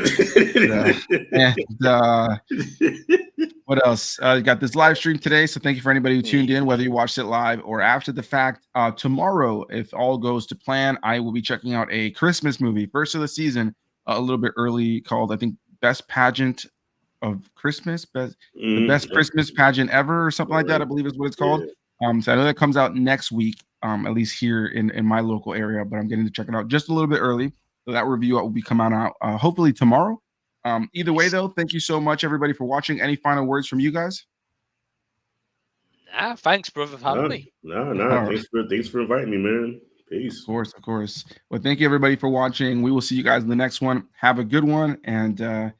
[SPEAKER 1] What else? Got this live stream today, so thank you for anybody who tuned in, whether you watched it live or after the fact. Tomorrow, if all goes to plan, I will be checking out a Christmas movie, first of the season, a little bit early, called, I think, Best Pageant of Christmas, the best Christmas pageant ever, or something like that, I believe is what it's called. So I know that comes out next week, at least here in my local area, but I'm getting to check it out just a little bit early. So that review will be coming out hopefully tomorrow. Either way, though, thank you so much, everybody, for watching. Any final words from you guys?
[SPEAKER 4] Thanks, brother, for having me.
[SPEAKER 2] Thanks for inviting me, man. Peace.
[SPEAKER 1] Of course. Well, thank you, everybody, for watching. We will see you guys in the next one. Have a good one, and